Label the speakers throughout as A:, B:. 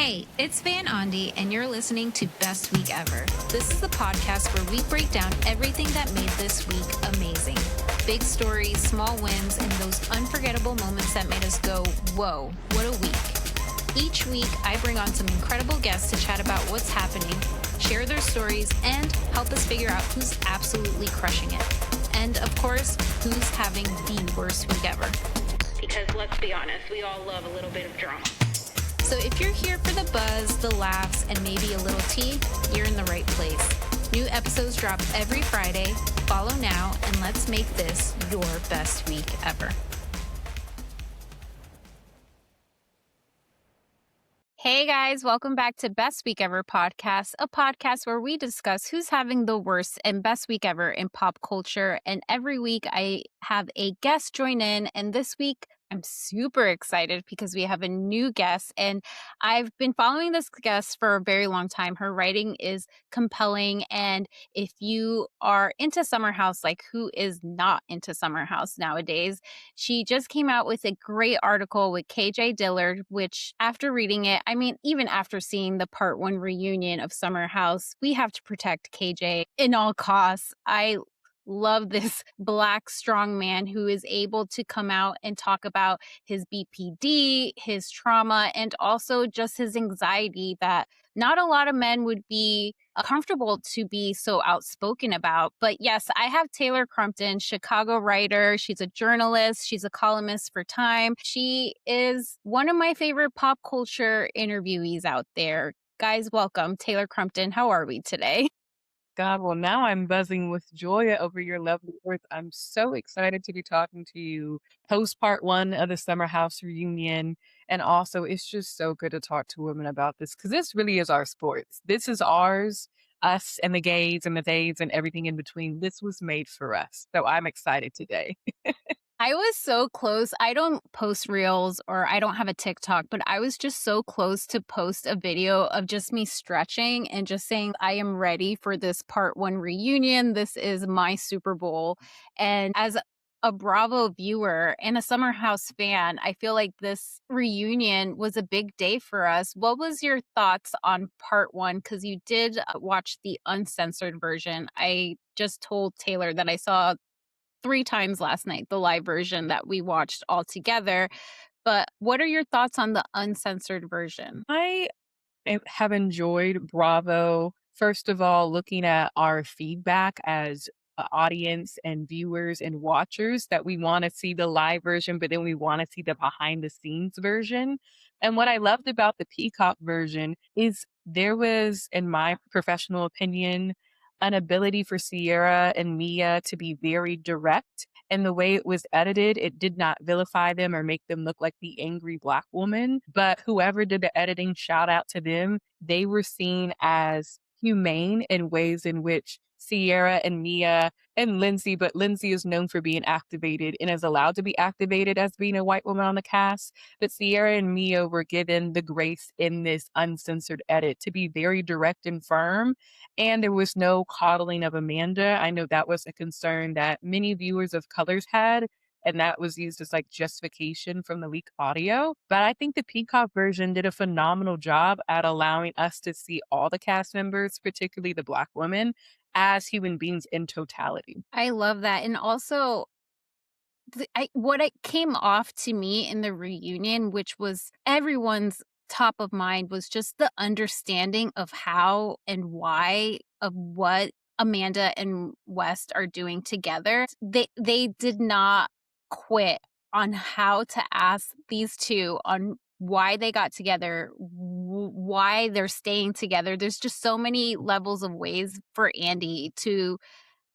A: Hey, it's Van Ondi, and you're listening to Best Week Ever. This is the podcast where we break down everything that made this week amazing. Big stories, small wins, and those unforgettable moments that made us go, whoa, what a week. Each week, I bring on some incredible guests to chat about what's happening, share their stories, and help us figure out who's absolutely crushing it. And, of course, who's having the worst week ever. Because let's be honest, we all love a little bit of drama. So if you're here for the buzz, the laughs, and maybe a little tea, you're in the right place. New episodes drop every Friday. Follow now, and let's make this your best week ever. Hey guys, welcome back to Best Week Ever podcast, a podcast where we discuss who's having the worst and best week ever in pop culture. And every week I have a guest join in, and this week I'm super excited because we have a new guest, and I've been following this guest for a very long time. Her writing is compelling, and if you are into Summer House, like who is not into Summer House nowadays, she just came out with a great article with KJ Dillard, which after reading it, I mean, even after seeing the part 1 reunion of Summer House, we have to protect KJ in all costs. I love this Black strong man who is able to come out and talk about his BPD, his trauma, and also just his anxiety that not a lot of men would be comfortable to be so outspoken about. But yes, I have Taylor Crumpton, Chicago writer. She's a journalist. She's a columnist for Time. She is one of my favorite pop culture interviewees out there. Guys, welcome. Taylor Crumpton, how are we today?
B: God, well, now I'm buzzing with joy over your lovely words. I'm so excited to be talking to you post part 1 of the Summer House reunion. And also, it's just so good to talk to women about this because this really is our sports. This is ours, us and the gays and the theys and everything in between. This was made for us. So I'm excited today.
A: I was so close. I don't post reels or I don't have a TikTok, but I was just so close to post a video of just me stretching and just saying, I am ready for this part 1 reunion. This is my Super Bowl. And as a Bravo viewer and a Summer House fan, I feel like this reunion was a big day for us. What was your thoughts on part 1? Because you did watch the uncensored version. I just told Taylor that I saw 3 times last night, the live version that we watched all together. But what are your thoughts on the uncensored version?
B: I have enjoyed Bravo. First of all, looking at our feedback as a audience and viewers and watchers that we want to see the live version, but then we want to see the behind the scenes version. And what I loved about the Peacock version is there was, in my professional opinion, an ability for Sierra and Mia to be very direct. And the way it was edited, it did not vilify them or make them look like the angry Black woman. But whoever did the editing, shout out to them. They were seen as humane in ways in which Sierra and Mia and Lindsay, but Lindsay is known for being activated and is allowed to be activated as being a white woman on the cast. But Sierra and Mia were given the grace in this uncensored edit to be very direct and firm. And there was no coddling of Amanda. I know that was a concern that many viewers of Colors had, and that was used as like justification from the leaked audio. But I think the Peacock version did a phenomenal job at allowing us to see all the cast members, particularly the Black women, as human beings in totality.
A: I love that. And also, what it came off to me in the reunion, which was everyone's top of mind, was just the understanding of how and why of what Amanda and West are doing together. They did not quit on how to ask these two on why they got together, why they're staying together. There's just so many levels of ways for Andy to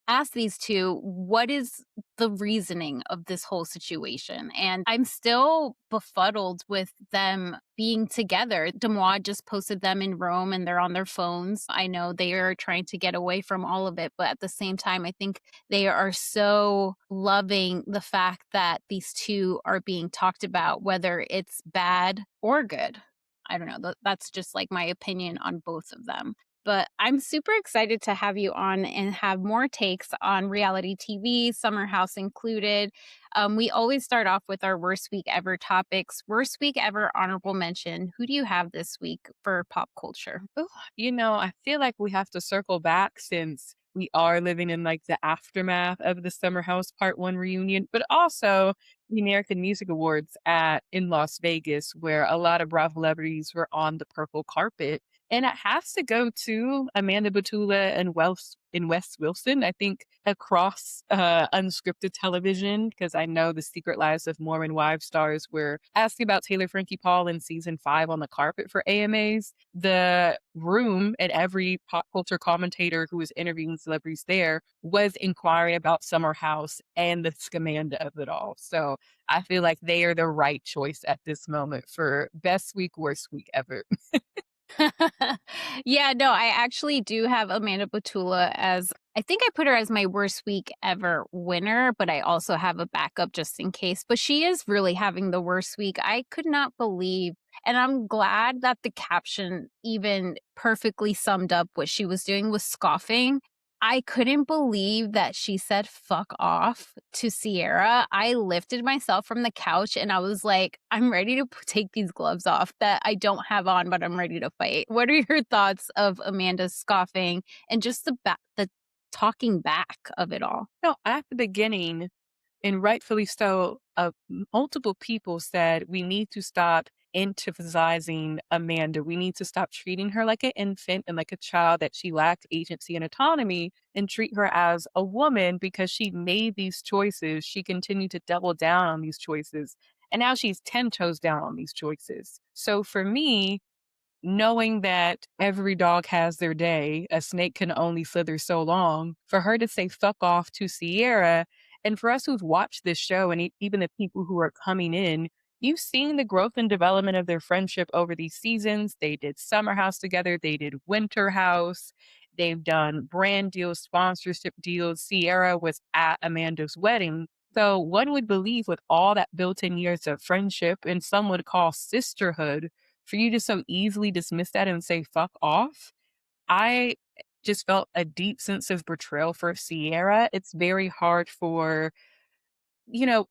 A: ask these two, what is the reasoning of this whole situation? And I'm still befuddled with them being together. Demois just posted them in Rome and they're on their phones. I know they are trying to get away from all of it, but at the same time, I think they are so loving the fact that these two are being talked about, whether it's bad or good. I don't know. That's just like my opinion on both of them. but I'm super excited to have you on and have more takes on reality TV, Summer House included. We always start off with our worst week ever topics. Worst week ever honorable mention. Who do you have this week for pop culture?
B: Ooh, I feel like we have to circle back since we are living in like the aftermath of the Summer House Part 1 reunion, but also the American Music Awards in Las Vegas, where a lot of Bravo celebrities were on the purple carpet. And it has to go to Amanda Batula and Wes Wilson, I think, across unscripted television, because I know the Secret Lives of Mormon Wives stars were asking about Taylor Frankie Paul in season 5 on the carpet for AMAs. The room and every pop culture commentator who was interviewing celebrities there was inquiring about Summer House and the scamanda of it all. So I feel like they are the right choice at this moment for best week, worst week ever.
A: Yeah, no, I actually do have Amanda Batula as I think I put her as my worst week ever winner, but I also have a backup just in case. But she is really having the worst week. I could not believe, and I'm glad that the caption even perfectly summed up what she was doing was scoffing. I couldn't believe that she said fuck off to Sierra. I lifted myself from the couch and I was like, I'm ready to take these gloves off that I don't have on, but I'm ready to fight. What are your thoughts of Amanda scoffing and just the talking back of it all?
B: No, at the beginning, and rightfully so, multiple people said we need to stop emphasizing Amanda. We need to stop treating her like an infant and like a child that she lacked agency and autonomy and treat her as a woman because she made these choices. She continued to double down on these choices. And now she's 10 toes down on these choices. So for me, knowing that every dog has their day, a snake can only slither so long, for her to say fuck off to Sierra, and for us who've watched this show and even the people who are coming in, you've seen the growth and development of their friendship over these seasons. They did Summer House together, they did Winter House, they've done brand deals, sponsorship deals. Sierra was at Amanda's wedding. So one would believe with all that built in years of friendship and some would call sisterhood, for you to so easily dismiss that and say fuck off, I just felt a deep sense of betrayal for Sierra. It's very hard for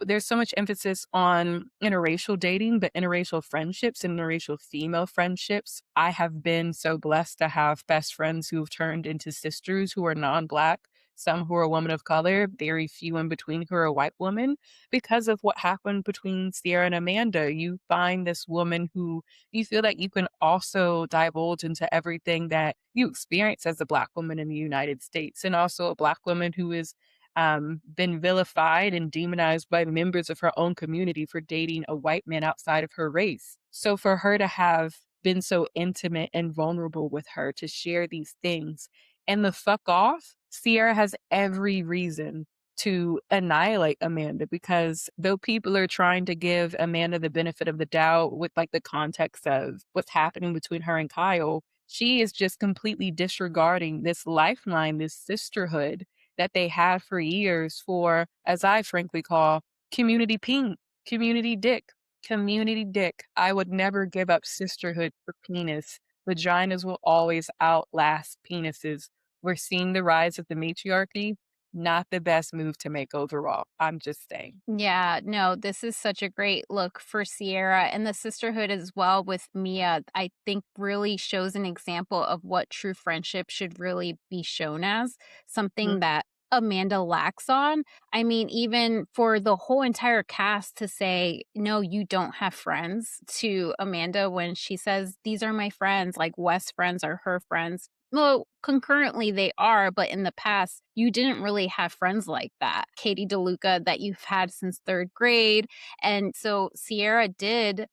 B: there's so much emphasis on interracial dating, but interracial friendships and interracial female friendships. I have been so blessed to have best friends who've turned into sisters who are non Black, some who are women of color, very few in between who are white women. Because of what happened between Sierra and Amanda, you find this woman who you feel that you can also divulge into everything that you experience as a Black woman in the United States, and also a Black woman who is been vilified and demonized by members of her own community for dating a white man outside of her race. So for her to have been so intimate and vulnerable with her to share these things and the fuck off, Sierra has every reason to annihilate Amanda, because though people are trying to give Amanda the benefit of the doubt with like the context of what's happening between her and Kyle, she is just completely disregarding this lifeline, this sisterhood that they had for years for, as I frankly call, community pink, community dick, community dick. I would never give up sisterhood for penis. Vaginas will always outlast penises. We're seeing the rise of the matriarchy. Not the best move to make overall. I'm just saying.
A: Yeah, no, this is such a great look for Sierra and the sisterhood as well with Mia. I think really shows an example of what true friendship should really be shown as
B: Mhm.
A: something that Amanda lacks on. I mean, even for the whole entire cast to say, no, you don't have friends to Amanda when she says, these are my friends, like Wes' friends are her friends. Well, concurrently they are, but in the past, you didn't really have friends like that. Katie DeLuca that you've had since 3rd grade. And so Sierra did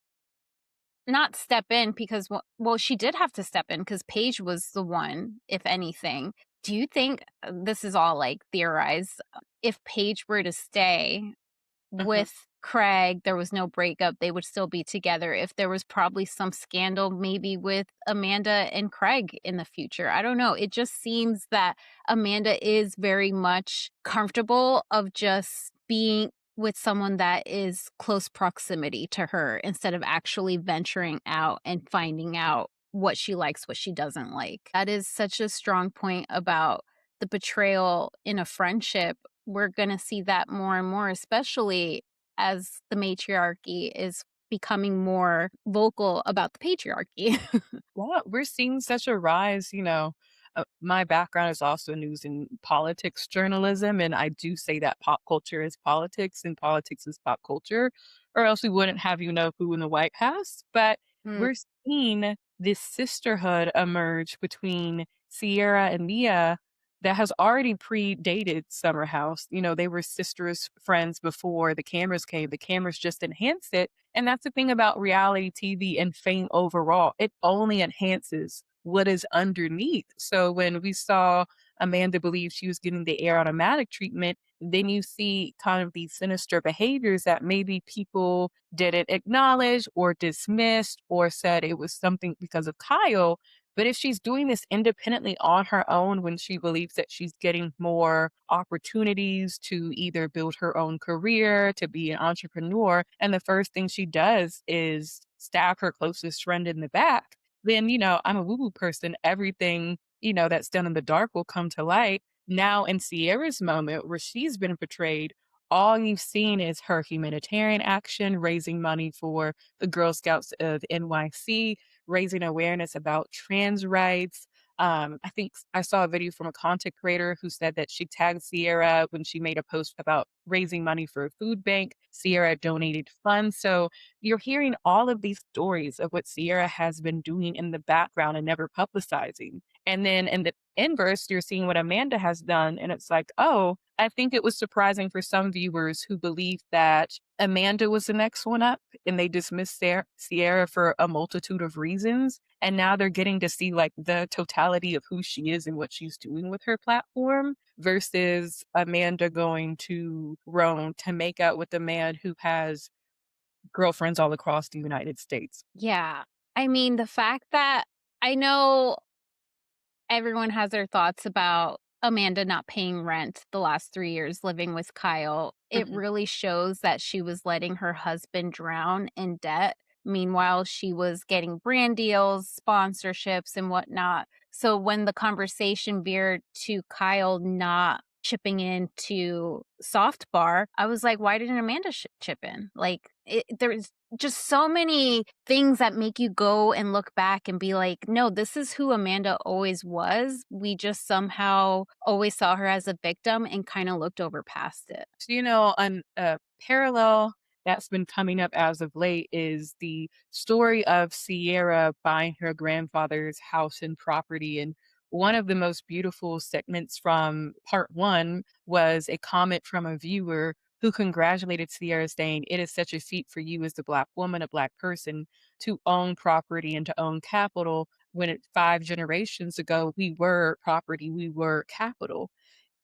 A: not step in because, well, she did have to step in because Paige was the one, if anything. Do you think this is all like theorized? If Paige were to stay,
B: Mhm.
A: with Craig, there was no breakup, they would still be together. If there was probably some scandal maybe with Amanda and Craig in the future, I don't know. It just seems that Amanda is very much comfortable of just being with someone that is close proximity to her instead of actually venturing out and finding out what she likes, what she doesn't like. That is such a strong point about the betrayal in a friendship. We're going to see that more and more, especially as the matriarchy is becoming more vocal about the patriarchy.
B: Yeah, we're seeing such a rise, my background is also news and politics journalism, and I do say that pop culture is politics and politics is pop culture, or else we wouldn't have who in the White House. But
A: Mm,
B: we're seeing this sisterhood emerge between Sierra and Mia that has already predated Summer House. They were sisters, friends before the cameras came. The cameras just enhanced it. And that's the thing about reality TV and fame overall. It only enhances what is underneath. So when we saw Amanda believe she was getting the air automatic treatment, then you see kind of these sinister behaviors that maybe people didn't acknowledge or dismissed or said it was something because of Kyle. But if she's doing this independently on her own when she believes that she's getting more opportunities to either build her own career, to be an entrepreneur, and the first thing she does is stab her closest friend in the back, then, I'm a woo woo person. Everything, that's done in the dark will come to light. Now, in Sierra's moment where she's been betrayed, all you've seen is her humanitarian action, raising money for the Girl Scouts of NYC, raising awareness about trans rights. I think I saw a video from a content creator who said that she tagged Sierra when she made a post about raising money for a food bank. Sierra donated funds. So you're hearing all of these stories of what Sierra has been doing in the background and never publicizing. And then in the inverse, you're seeing what Amanda has done. And it's like, oh, I think it was surprising for some viewers who believed that Amanda was the next one up and they dismissed Sierra for a multitude of reasons. And now they're getting to see like the totality of who she is and what she's doing with her platform versus Amanda going to Rome to make out with a man who has girlfriends all across the United States.
A: yeah. I mean, the fact that I know everyone has their thoughts about Amanda not paying rent the last 3 years living with Kyle. It
B: Mhm.
A: really shows that she was letting her husband drown in debt. Meanwhile, she was getting brand deals, sponsorships, and whatnot. So when the conversation veered to Kyle not chipping in to Soft Bar, I was like, why didn't Amanda chip in? Like, there's just so many things that make you go and look back and be like, "No, this is who Amanda always was. We just somehow always saw her as a victim and kinda looked over past it."
B: So, an parallel that's been coming up as of late is the story of Sierra buying her grandfather's house and property. And one of the most beautiful segments from part one was a comment from a viewer who congratulated Sierra, saying, "It is such a feat for you as a Black woman, a Black person, to own property and to own capital when 5 generations ago we were property, we were capital."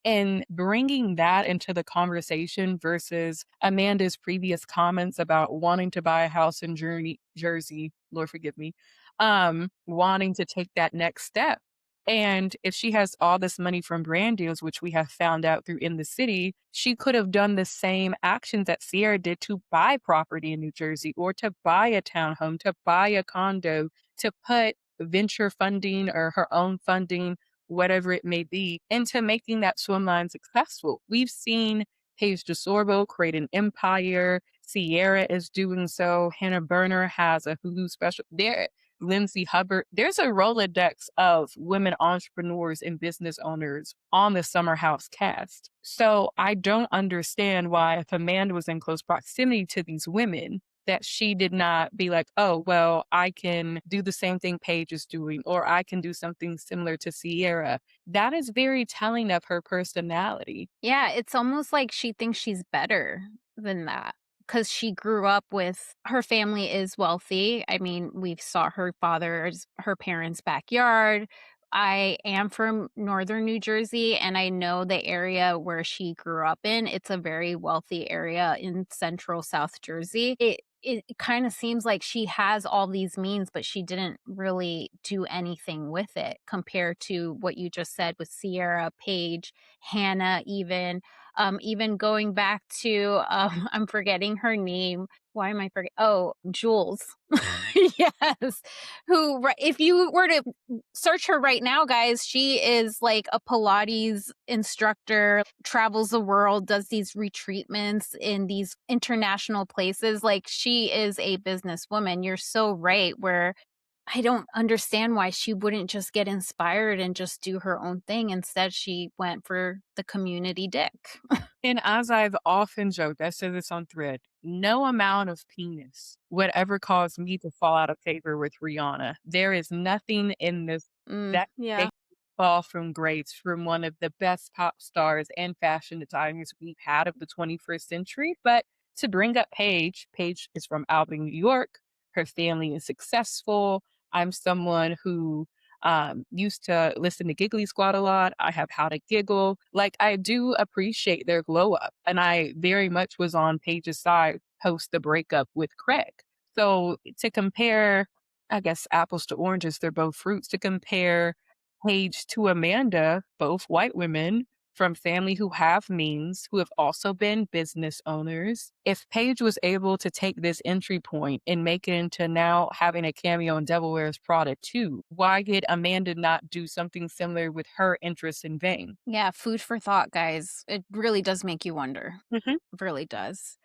B: And bringing that into the conversation versus Amanda's previous comments about wanting to buy a house in Jersey, Lord forgive me, wanting to take that next step. And if she has all this money from brand deals, which we have found out through In the City, she could have done the same actions that Sierra did to buy property in New Jersey or to buy a townhome, to buy a condo, to put venture funding or her own funding, whatever it may be, into making that swim line successful. We've seen Paige DeSorbo create an empire. Sierra is doing so. Hannah Berner has a Hulu special. There, Lindsay Hubbard. There's a Rolodex of women entrepreneurs and business owners on the Summer House cast. So I don't understand why, if Amanda was in close proximity to these women, that she did not be like, oh, well, I can do the same thing Paige is doing, or I can do something similar to Sierra. That is very telling of her personality.
A: Yeah, it's almost like she thinks she's better than that because she grew up with her family is wealthy. I mean, we saw her parents' backyard. I am from northern New Jersey, and I know the area where she grew up in. It's a very wealthy area in central South Jersey. It kinda seems like she has all these means, but she didn't really do anything with it compared to what you just said with Sierra, Paige, Hannah even, even going back to, I'm forgetting her name, why am I forgetting? Oh, Jules. Yes. Who, if you were to search her right now, guys, she is like a Pilates instructor, travels the world, does these retreatments in these international places. Like, she is a businesswoman. You're so right. Where I don't understand why she wouldn't just get inspired and just do her own thing. Instead, she went for the community dick.
B: And as I've often joked, I said this on Thread, no amount of penis would ever cause me to fall out of favor with Rihanna. There is nothing in this that
A: Yeah.
B: makes me fall from grace from one of the best pop stars and fashion designers we've had of the 21st century. But to bring up Paige, Paige is from Albany, New York. Her family is successful. I'm someone who used to listen to Giggly Squad a lot. I have How to Giggle. Like, I do appreciate their glow up. And I very much was on Paige's side post the breakup with Craig. So to compare, I guess, apples to oranges, they're both fruits. To compare Paige to Amanda, both white women from family who have means, who have also been business owners. If Paige was able to take this entry point and make it into now having a cameo in Devil Wears Prada 2, why did Amanda not do something similar with her interest in Vane?
A: Yeah, food for thought, guys. It really does make you wonder.
B: Mhm.
A: Really does.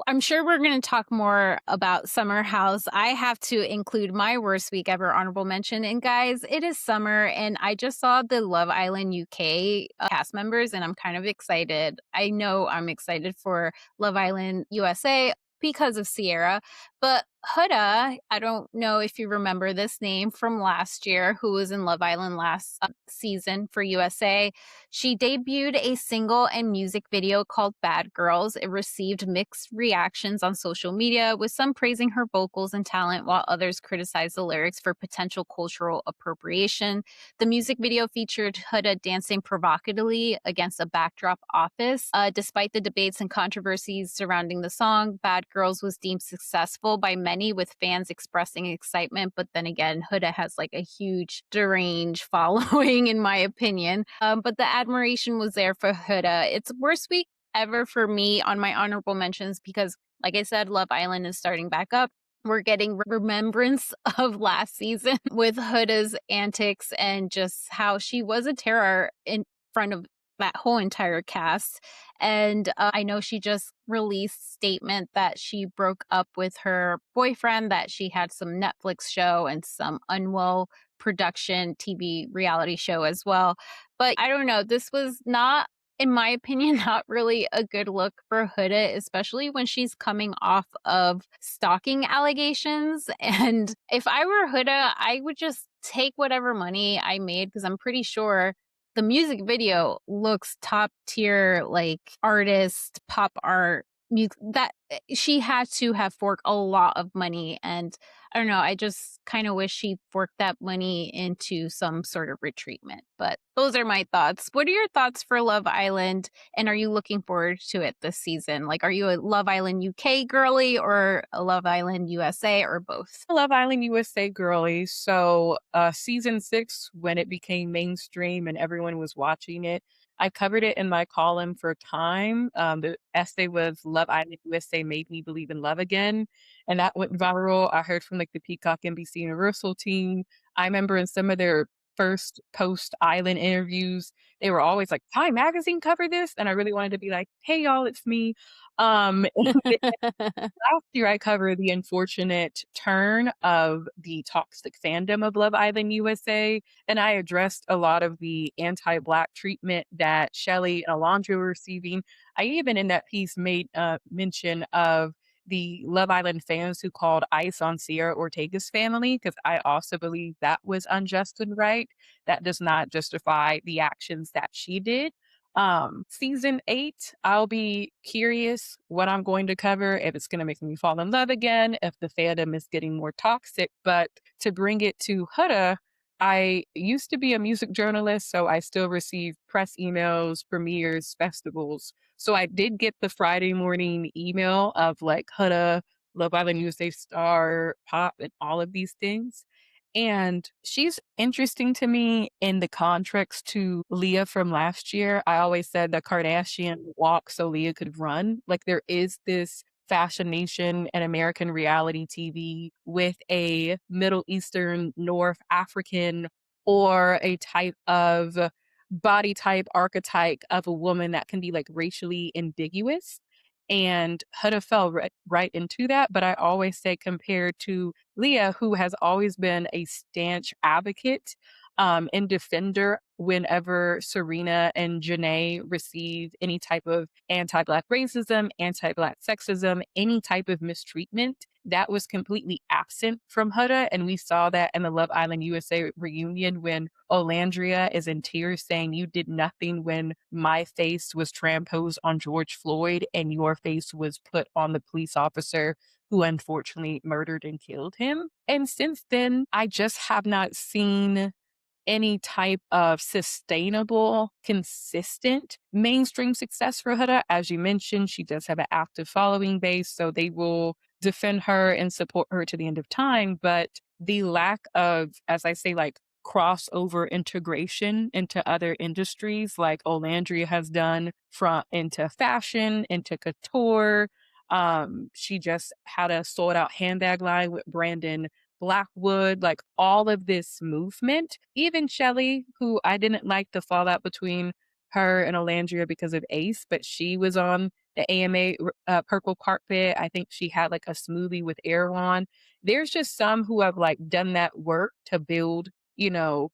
A: I'm sure we're going to talk more about Summer House. I have to include my worst week ever honorable mention. And guys, it is summer, and I just saw the Love Island UK cast members, and I'm kind of excited. I know I'm excited for Love Island USA because of Sierra, but Huda, I don't know if you remember this name from last year, who was in Love Island last season for USA. She debuted a single and music video called Bad Girls. It received mixed reactions on social media, with some praising her vocals and talent, while others criticized the lyrics for potential cultural appropriation. The music video featured Huda dancing provocatively against a backdrop office. Despite the debates and controversies surrounding the song, Bad Girls was deemed successful by many, with fans expressing excitement. But then again, Huda has like a huge deranged following, in my opinion. But the admiration was there for Huda. It's worst week ever for me on my honorable mentions because, like I said, Love Island is starting back up. We're getting remembrance of last season with Huda's antics and just how she was a terror in front of that whole entire cast. And I know she just released statement that she broke up with her boyfriend, that she had some Netflix show and some Unwell production TV reality show as well. But I don't know, this was not, in my opinion, not really a good look for Huda, especially when she's coming off of stalking allegations. And if I were Huda, I would just take whatever money I made because I'm pretty sure the music video looks top tier, like artist, pop art. That she had to have forked a lot of money, and I don't know. I just kind of wish she forked that money into some sort of retreatment. But those are my thoughts. What are your thoughts for Love Island? And are you looking forward to it this season? Like, are you a Love Island UK girly or a Love Island USA or both?
B: Love Island USA girly. So, season 6, when it became mainstream and everyone was watching it, I covered it in my column for Time. The essay was Love Island USA Made Me Believe in Love Again. And that went viral. I heard from like the Peacock NBC Universal team. I remember in some of their first post Island interviews, they were always like, Time Magazine covered this. And I really wanted to be like, hey, y'all, it's me. Last year, I covered the unfortunate turn of the toxic fandom of Love Island USA, and I addressed a lot of the anti-Black treatment that Shelley and Alondra were receiving. I even in that piece made mention of the Love Island fans who called ICE on Sierra Ortega's family, because I also believe that was unjust and right. That does not justify the actions that she did. Season 8, I'll be curious what I'm going to cover, if it's going to make me fall in love again, if the fandom is getting more toxic. But to bring it to Huda, I used to be a music journalist, so I still receive press emails, premieres, festivals. So I did get the Friday morning email of like Huda, Love Island USA star, pop, and all of these things. And she's interesting to me in the context to Leah from last year. I always said that Kardashian walked so Leah could run. Like there is this Fashion Nation and American reality TV with a Middle Eastern, North African, or a type of body type, archetype of a woman that can be like racially ambiguous. And Huda fell right into that. But I always say, compared to Leah, who has always been a stanch advocate and defender whenever Serena and Janae receive any type of anti Black racism, anti Black sexism, any type of mistreatment. That was completely absent from Huda. And we saw that in the Love Island USA reunion when Olandria is in tears saying, "You did nothing when my face was transposed on George Floyd and your face was put on the police officer who unfortunately murdered and killed him." And since then, I just have not seen any type of sustainable, consistent mainstream success for Huda. As you mentioned, she does have an active following base, so they will defend her and support her to the end of time. But the lack of, as I say, like crossover integration into other industries, like Olandria has done, from into fashion, into couture. She just had a sold out handbag line with Brandon Blackwood, like all of this movement. Even Shelley, who I didn't like the fallout between her and Olandria because of Ace, but she was on the AMA purple carpet. I think she had like a smoothie with Erewhon. There's just some who have like done that work to build,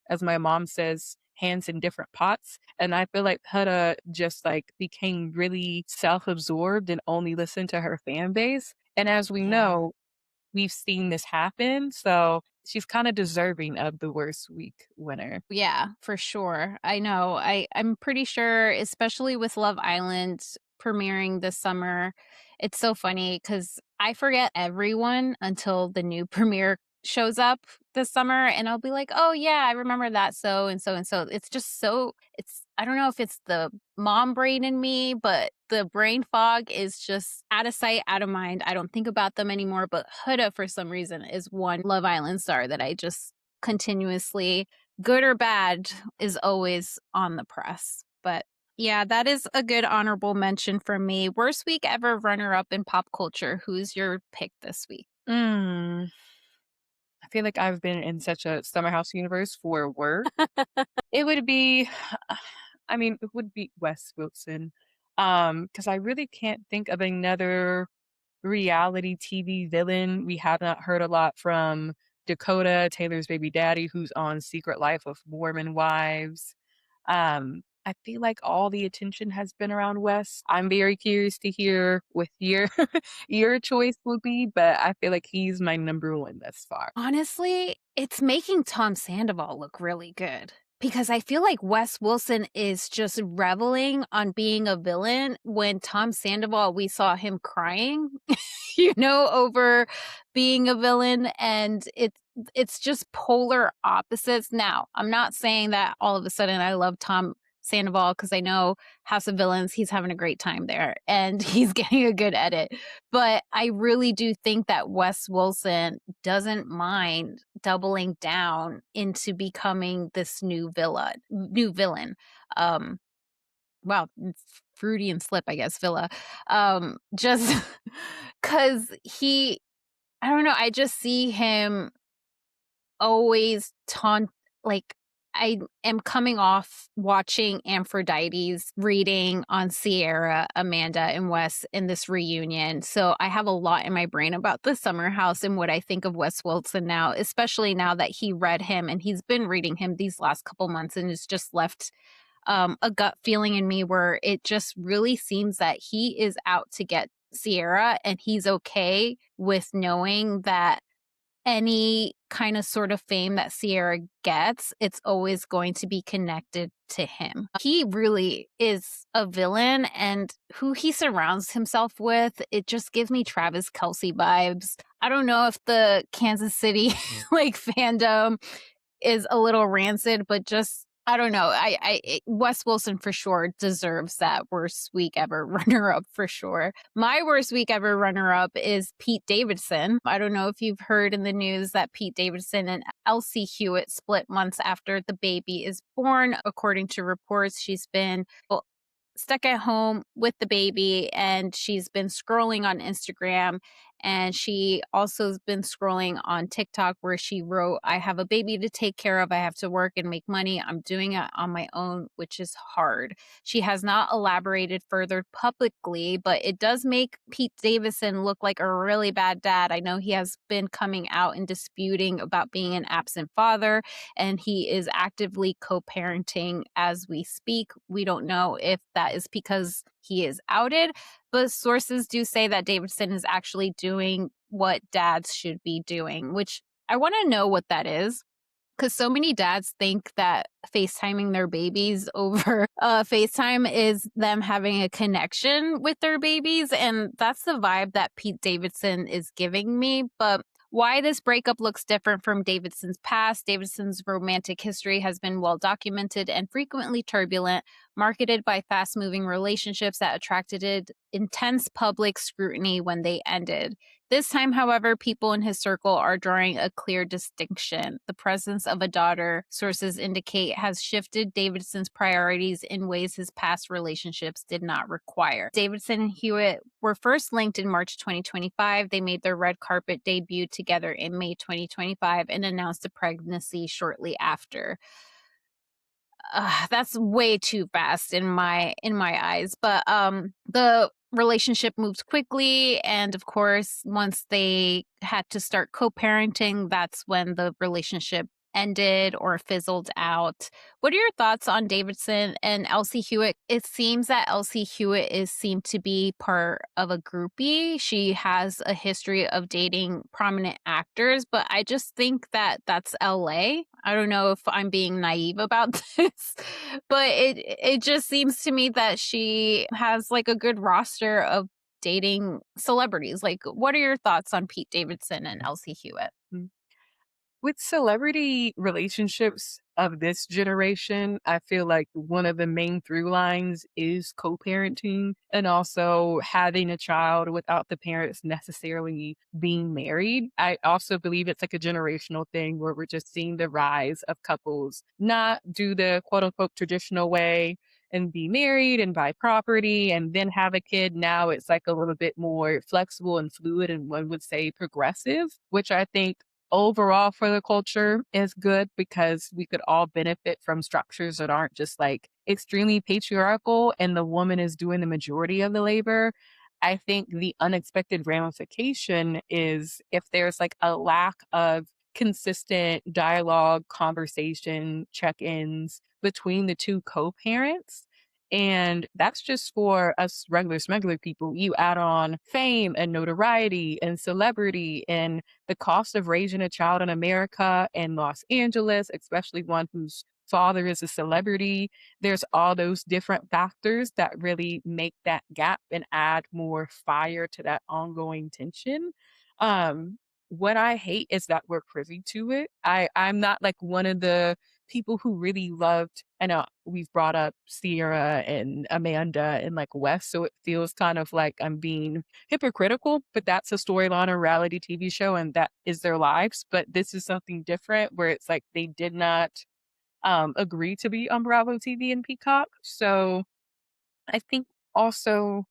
B: as my mom says, hands in different pots. And I feel like Huda just like became really self absorbed and only listened to her fan base. And as we
A: Yeah.
B: know, we've seen this happen, so she's kinda deserving of the worst week winner.
A: Yeah, for sure. I know. I'm pretty sure, especially with Love Island premiering this summer, it's so funny because I forget everyone until the new premiere shows up this summer, and I'll be like, "Oh, yeah, I remember that so and so and so." It's just so it's I don't know if it's the mom brain in me, but the brain fog is just out of sight, out of mind. I don't think about them anymore, but Huda, for some reason, is one Love Island star that I just continuously, good or bad, is always on the press. But yeah, that is a good honorable mention from me. Worst week ever runner up in pop culture. Who's your pick this week?
B: Mm, I feel like I've been in such a Summer House universe for work. It would be it would be Wes Wilson, because I really can't think of another reality TV villain. We have not heard a lot from Dakota, Taylor's baby daddy, who's on Secret Life of Mormon Wives. I feel like all the attention has been around Wes. I'm very curious to hear what your your choice would be, but I feel like he's my number one thus far.
A: Honestly, it's making Tom Sandoval look really good because I feel like Wes Wilson is just reveling on being a villain when Tom Sandoval, we saw him crying, over being a villain, and it's just polar opposites. Now, I'm not saying that all of a sudden I love Tom Sandoval because I know House of Villains, he's having a great time there and he's getting a good edit. But I really do think that Wes Wilson doesn't mind doubling down into becoming this new villain. Um, wow, it's fruity and slip, I guess, Villa. Just because I don't know, I just see him always taunt, like, I am coming off watching Aphrodite's reading on Sierra, Amanda, and Wes in this reunion, so I have a lot in my brain about the Summer House and what I think of Wes Wilson now, especially now that he read him and he's been reading him these last couple months, and it's just left, a gut feeling in me where it just really seems that he is out to get Sierra, and he's okay with knowing that any kind of sort of fame that Sierra gets, it's always going to be connected to him. He really is a villain, and who he surrounds himself with, it just gives me Travis Kelsey vibes. I don't know if the Kansas City like fandom is a little rancid, but just I don't know. Wes Wilson for sure deserves that worst week ever runner up for sure. My worst week ever runner up is Pete Davidson. I don't know if you've heard in the news that Pete Davidson and Elsie Hewitt split months after the baby is born. According to reports, she's been stuck at home with the baby and she's been scrolling on Instagram. And she also has been scrolling on TikTok where she wrote, I have a baby to take care of. I have to work and make money. I'm doing it on my own, which is hard. She has not elaborated further publicly, but it does make Pete Davidson look like a really bad dad. I know he has been coming out and disputing about being an absent father, and he is actively co parenting as we speak. We don't know if that is because he is outed, but sources do say that Davidson is actually doing what dads should be doing, which I want to know what that is. Because so many dads think that FaceTiming their babies over FaceTime is them having a connection with their babies. And that's the vibe that Pete Davidson is giving me. But why this breakup looks different from Davidson's past. Davidson's romantic history has been well documented and frequently turbulent, marketed by fast moving relationships that attracted intense public scrutiny when they ended. This time, however, people in his circle are drawing a clear distinction. The presence of a daughter, sources indicate, has shifted Davidson's priorities in ways his past relationships did not require. Davidson and Hewitt were first linked in March 2025. They made their red carpet debut together in May 2025 and announced a pregnancy shortly after. That's way too fast in my eyes, but the relationship moved quickly, and of course once they had to start co-parenting, that's when the relationship ended or fizzled out. What are your thoughts on Davidson and Elsie Hewitt? It seems that Elsie Hewitt is seemed to be part of a groupie. She has a history of dating prominent actors, but I just think that that's LA. I don't know if I'm being naive about this, but it just seems to me that she has like a good roster of dating celebrities. Like, what are your thoughts on Pete Davidson and Elsie Hewitt?
B: Mm. With celebrity relationships of this generation, I feel like one of the main through lines is co parenting and also having a child without the parents necessarily being married. I also believe it's like a generational thing where we're just seeing the rise of couples not do the quote unquote traditional way and be married and buy property and then have a kid. Now it's like a little bit more flexible and fluid and one would say progressive, which I think overall for the culture is good because we could all benefit from structures that aren't just like extremely patriarchal and the woman is doing the majority of the labor. I think the unexpected ramification is if there's like a lack of consistent dialogue, conversation, check ins between the two co parents. And that's just for us regular smuggler people. You add on fame and notoriety and celebrity and the cost of raising a child in America and Los Angeles, especially one whose father is a celebrity. There's all those different factors that really make that gap and add more fire to that ongoing tension. Um, what I hate is that we're privy to it. I'm not like one of the people who really loved. I know we've brought up Sierra and Amanda and like Wes, so it feels kind of like I'm being hypocritical, but that's a storyline or reality TV show and that is their lives. But this is something different where it's like they did not agree to be on Bravo TV and Peacock. So I think also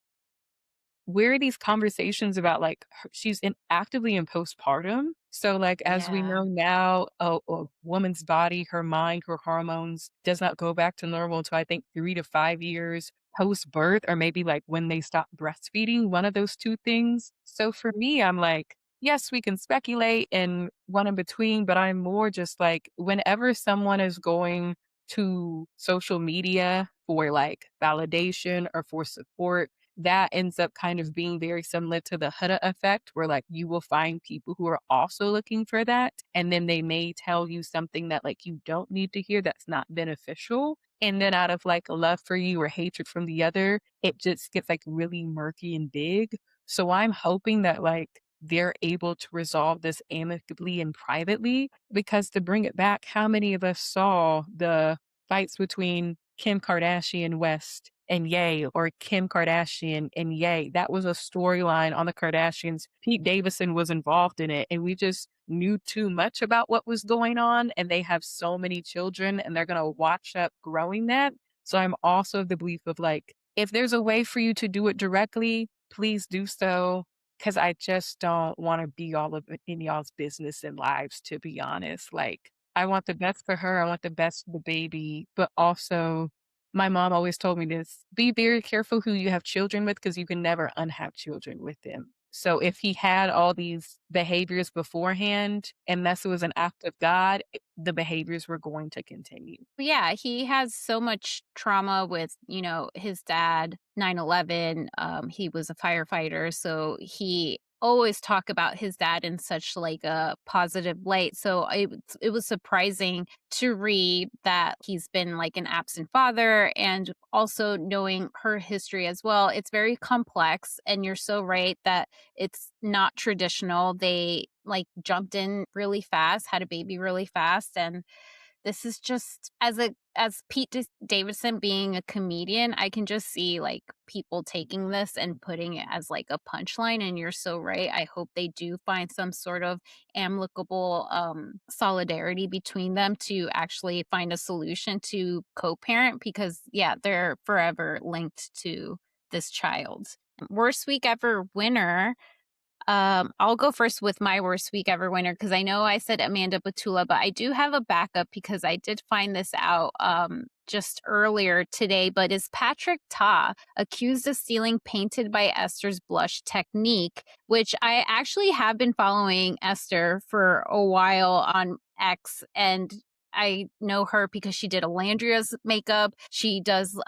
B: where are these conversations about like she's actively in postpartum. So like as we
A: Yeah.
B: know now, a woman's body, her mind, her hormones does not go back to normal until I think 3 to 5 years post birth, or maybe like when they stop breastfeeding, one of those two things. So for me, I'm like, yes, we can speculate and one in between, but I'm more just like whenever someone is going to social media for like validation or for support, that ends up kind of being very similar to the Huda effect, where like you will find people who are also looking for that. And then they may tell you something that like you don't need to hear that's not beneficial. And then out of like a love for you or hatred from the other, it just gets like really murky and big. So I'm hoping that like they're able to resolve this amicably and privately because to bring it back, how many of us saw the fights between Kim Kardashian West and Ye or Kim Kardashian and Ye? That was a storyline on the Kardashians. Pete Davidson was involved in it and we just knew too much about what was going on and they have so many children and they're going to watch up growing that. So I'm also of the belief of like If there's a way for you to do it directly, please do so, because I just don't wanna be all up in y'all's business and lives, to be honest. Like, I want the best for her, I want the best for the baby, but also my mom always told me this, "Be very careful who you have children with, because you can never unhave children with them." So if he had all these behaviors beforehand, unless it was an act of God, the behaviors were going to continue.
A: Yeah, he has so much trauma with, his dad, 9/11. He was a firefighter, so he always talk about his dad in such like a positive light. So it was surprising to read that he's been like an absent father, and also knowing her history as well. It's very complex, and you're so right that it's not traditional. They like jumped in really fast, had a baby really fast, and this is just as Davidson being a comedian, I can just see, like, people taking this and putting it as, like, a punchline, and you're so right. I hope they do find some sort of amicable, solidarity between them to actually find a solution to co-parent because, yeah, they're forever linked to this child. Worst week ever winner, I'll go first with my worst week ever winner because I know I said Amanda Batula, but I do have a backup because I did find this out just earlier today. But is Patrick Ta accused of stealing painted by Esther's blush technique, which I actually have been following Esther for a while on X, and I know her because she did Alandria's makeup. She does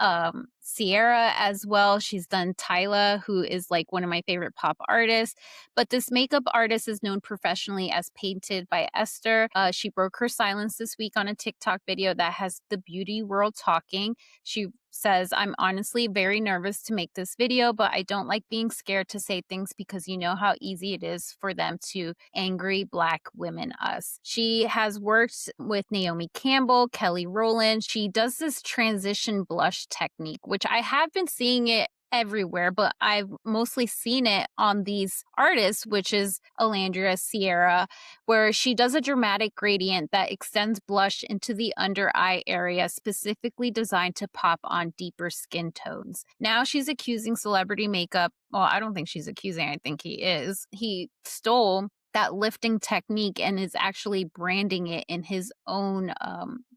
A: Sierra as well. She's done Tyla, who is like one of my favorite pop artists. But this makeup artist is known professionally as Painted by Esther. She broke her silence this week on a TikTok video that has the beauty world talking. She says, I'm honestly very nervous to make this video, but I don't like being scared to say things because you know how easy it is for them to angry Black women us. She has worked with Naomi Campbell, Kelly Rowland. She does this transition blush technique, which I have been seeing it everywhere, but I've mostly seen it on these artists, which is Alandria, Sierra, where she does a dramatic gradient that extends blush into the under eye area, specifically designed to pop on deeper skin tones. Now she's accusing celebrity makeup. Well, I don't think she's accusing, I think he is. He stole that lifting technique and is actually branding it in his own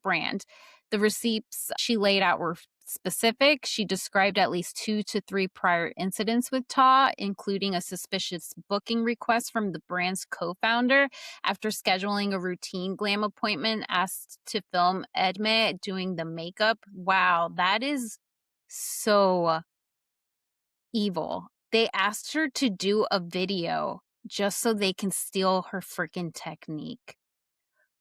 A: brand. The receipts she laid out were specific. She described at least 2 to 3 prior incidents with Ta, including a suspicious booking request from the brand's co-founder after scheduling a routine glam appointment, asked to film Edme doing the makeup. Wow, that is so evil. They asked her to do a video just so they can steal her freaking technique.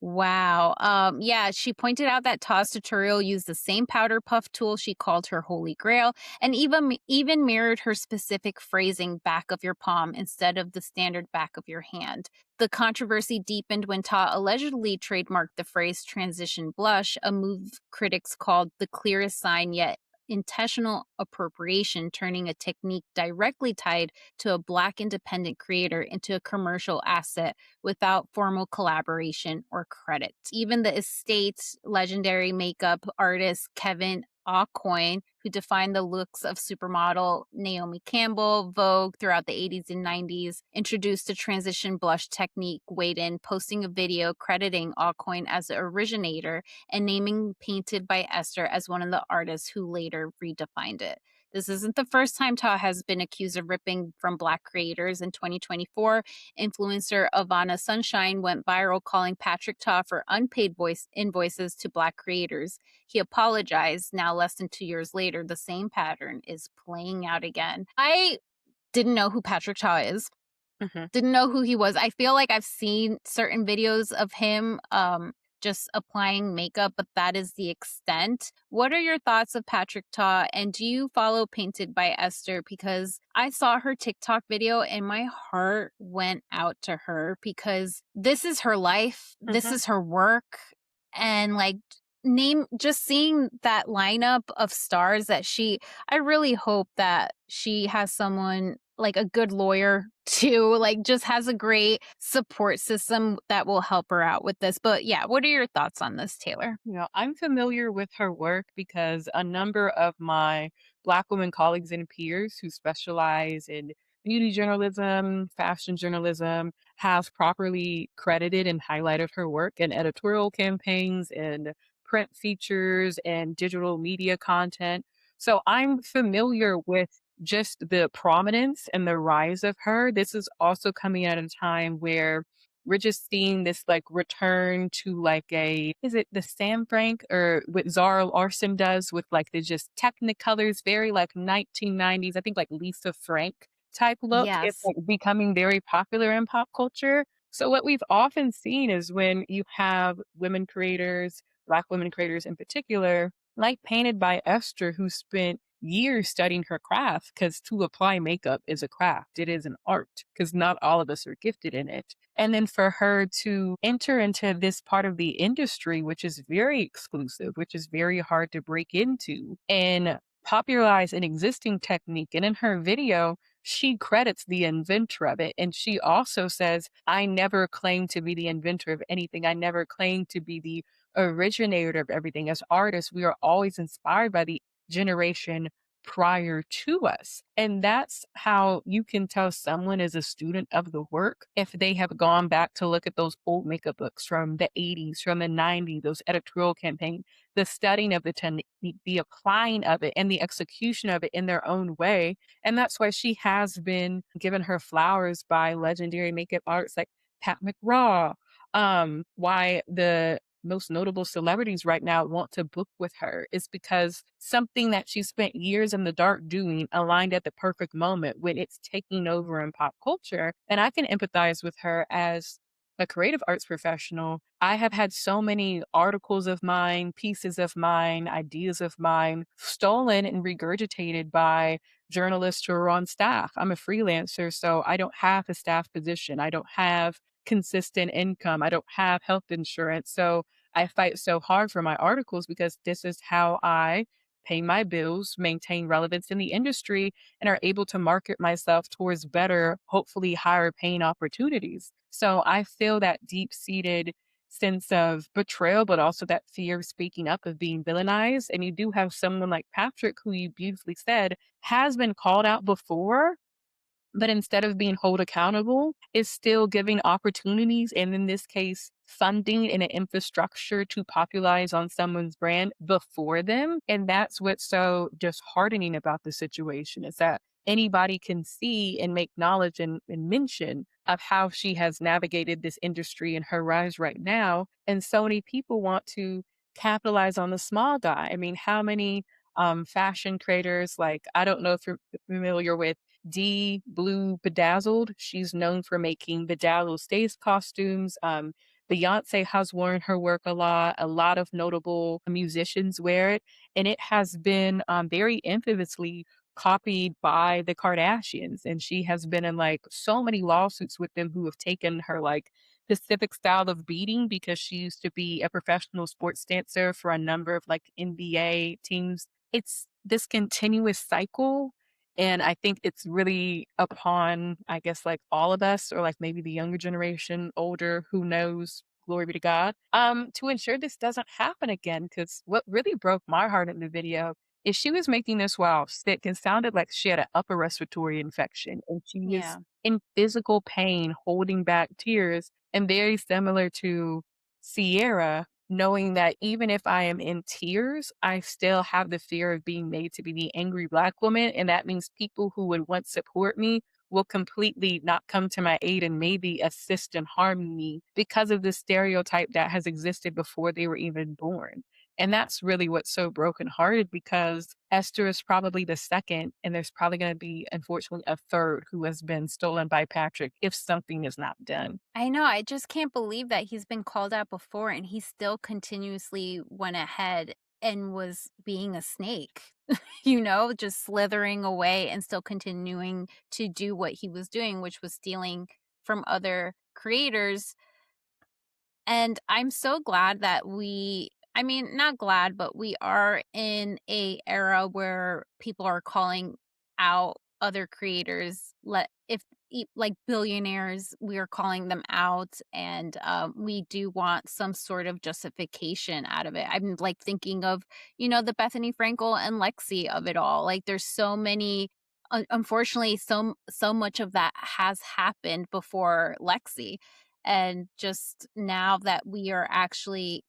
A: Wow. Yeah, she pointed out that Ta's tutorial used the same powder puff tool she called her holy grail, and even mirrored her specific phrasing back of your palm instead of the standard back of your hand. The controversy deepened when Ta allegedly trademarked the phrase transition blush, a move critics called the clearest sign yet intentional appropriation, turning a technique directly tied to a Black independent creator into a commercial asset without formal collaboration or credit. Even the estate's legendary makeup artist Kevin Aucoin, who defined the looks of supermodel Naomi Campbell, Vogue throughout the 80s and 90s, introduced the transition blush technique, weighed in, posting a video crediting Aucoin as the originator and naming Painted by Esther as one of the artists who later redefined it. This isn't the first time Ta has been accused of ripping from Black creators. In 2024, influencer Ivana Sunshine went viral calling Patrick Ta for unpaid voice invoices to Black creators. He apologized. Now, less than 2 years later, the same pattern is playing out again. I didn't know who Patrick Ta is.
B: Mhm.
A: Didn't know who he was. I feel like I've seen certain videos of him just applying makeup, but that is the extent. What are your thoughts of Patrick Ta? And do you follow Painted by Esther? Because I saw her TikTok video and my heart went out to her because this is her life, this
B: Mhm.
A: is her work. And like, name just seeing that lineup of stars that I really hope that she has someone like a good lawyer too, like just has a great support system that will help her out with this. But yeah, what are your thoughts on this, Taylor?
B: I'm familiar with her work because a number of my Black women colleagues and peers who specialize in beauty journalism, fashion journalism, have properly credited and highlighted her work in editorial campaigns and print features and digital media content. So I'm familiar with just the prominence and the rise of her. This is also coming at a time where we're just seeing this like return to like a is it the Sam Frank or what Zara Larson does with like the just technicolors, very like 1990s, I think like Lisa Frank type look. It's
A: Yes.
B: like becoming very popular in pop culture. So what we've often seen is when you have women creators, Black women creators in particular, like Painted by Esther, who spent years studying her craft because to apply makeup is a craft. It is an art because not all of us are gifted in it. And then for her to enter into this part of the industry, which is very exclusive, which is very hard to break into, and popularize an existing technique. And in her video, she credits the inventor of it. And she also says, I never claimed to be the inventor of anything. I never claimed to be the originator of everything. As artists, we are always inspired by the generation prior to us. And that's how you can tell someone is a student of the work if they have gone back to look at those old makeup books from the 80s, from the 90s, those editorial campaigns, the studying of the technique, the applying of it, and the execution of it in their own way. And that's why she has been given her flowers by legendary makeup artists like Pat McGraw. Why the most notable celebrities right now want to book with her is because something that she spent years in the dark doing aligned at the perfect moment when it's taking over in pop culture. And I can empathize with her as a creative arts professional. I have had so many articles of mine, pieces of mine, ideas of mine stolen and regurgitated by journalists who are on staff. I'm a freelancer, so I don't have a staff position. I don't have consistent income. I don't have health insurance. So I fight so hard for my articles because this is how I pay my bills, maintain relevance in the industry, and are able to market myself towards better, hopefully higher paying opportunities. So I feel that deep seated sense of betrayal, but also that fear of speaking up, of being villainized. And you do have someone like Patrick, who you beautifully said has been called out before, but instead of being held accountable, is still giving opportunities, and in this case, funding and an infrastructure to popularize on someone's brand before them. And that's what's so disheartening about the situation is that anybody can see and make knowledge and mention of how she has navigated this industry and her rise right now. And so many people want to capitalize on the small guy. I mean, how many fashion creators, like, I don't know if you're familiar with D Blue Bedazzled. She's known for making bedazzled stage costumes. Beyonce has worn her work a lot. A lot of notable musicians wear it, and it has been very infamously copied by the Kardashians. And she has been in like so many lawsuits with them who have taken her like specific style of beating because she used to be a professional sports dancer for a number of like NBA teams. It's this continuous cycle, and I think it's really upon, I guess, like all of us, or like maybe the younger generation, older, who knows, glory be to God, to ensure this doesn't happen again. Because what really broke my heart in the video is she was making this while sick and sounded like she had an upper respiratory infection. And she is
A: Yeah.
B: in physical pain, holding back tears, and very similar to Sierra, knowing that even if I am in tears, I still have the fear of being made to be the angry Black woman. And that means people who would once support me will completely not come to my aid and maybe assist in harming me because of the stereotype that has existed before they were even born. And that's really what's so brokenhearted because Esther is probably the second, and there's probably going to be, unfortunately, a third who has been stolen by Patrick if something is not done.
A: I know, I just can't believe that he's been called out before and he still continuously went ahead and was being a snake, just slithering away and still continuing to do what he was doing, which was stealing from other creators. And I'm so glad that I mean, not glad, but we are in a era where people are calling out other creators. Let if like billionaires, we're calling them out, and we do want some sort of justification out of it. I'm like thinking of, the Bethany Frankel and Lexi of it all. Like there's so many, unfortunately, so much of that has happened before Lexi, and just now that we are actually,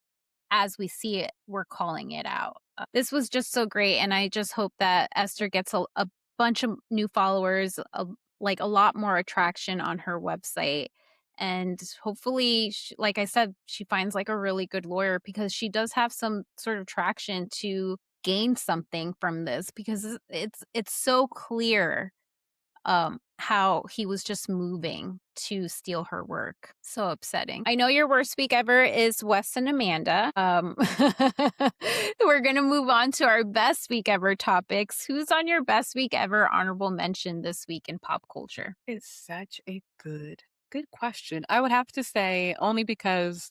A: as we see it, we're calling it out. This was just so great, and I just hope that Esther gets a bunch of new followers, like a lot more attraction on her website, and hopefully, like I said, she finds like a really good lawyer because she does have some sort of traction to gain something from this because it's so clear how he was just moving to steal her work. So upsetting. I know your worst week ever is Wes and Amanda. We're gonna move on to our best week ever topics. Who's on your best week ever honorable mention this week in pop culture?
B: It's such a good question. I would have to say only because,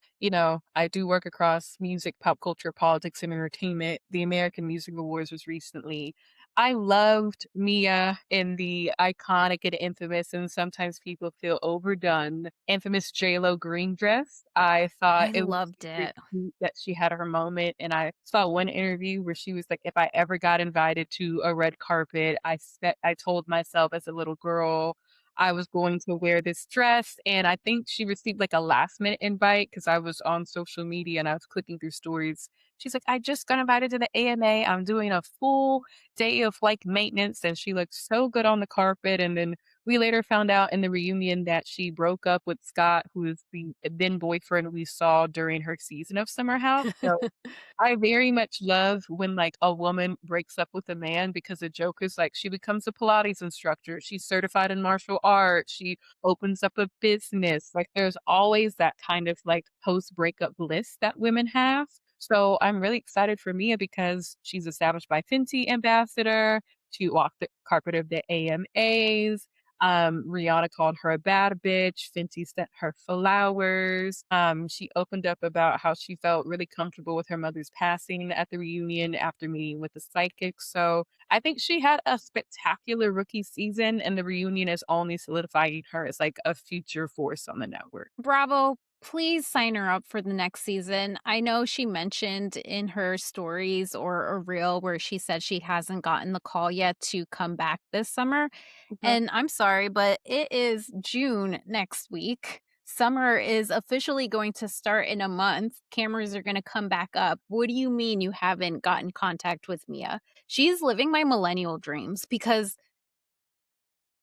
B: I do work across music, pop culture, politics, and entertainment. The American Music Awards was recently. I loved Mia in the iconic and infamous, and sometimes people feel overdone, infamous JLo green dress. I thought
A: I
B: it was
A: loved
B: very
A: it.
B: cute that she had her moment. And I saw one interview where she was like, if I ever got invited to a red carpet, I told myself as a little girl I was going to wear this dress. And I think she received like a last minute invite because I was on social media and I was clicking through stories. She's like, I just got invited to the AMA. I'm doing a full day of like maintenance. And she looked so good on the carpet. And then we later found out in the reunion that she broke up with Scott, who is the then boyfriend we saw during her season of Summer House. So I very much love when like a woman breaks up with a man because the joke is like she becomes a Pilates instructor, she's certified in martial arts, she opens up a business. Like there's always that kind of like post breakup bliss that women have. So I'm really excited for Mia because she's established by Fenty ambassador. She walked the carpet of the AMAs. Rihanna called her a bad bitch. Fenty sent her flowers. She opened up about how she felt really comfortable with her mother's passing at the reunion after meeting with the psychic. So I think she had a spectacular rookie season, and the reunion is only solidifying her as like a future force on the network.
A: Bravo. Please sign her up for the next season. I know she mentioned in her stories or a reel where she said she hasn't gotten the call yet to come back this summer.
B: Mhm.
A: And I'm sorry, but it is June next week. Summer is officially going to start in a month. Cameras are going to come back up. What do you mean you haven't gotten contact with Mia? She's living my millennial dreams because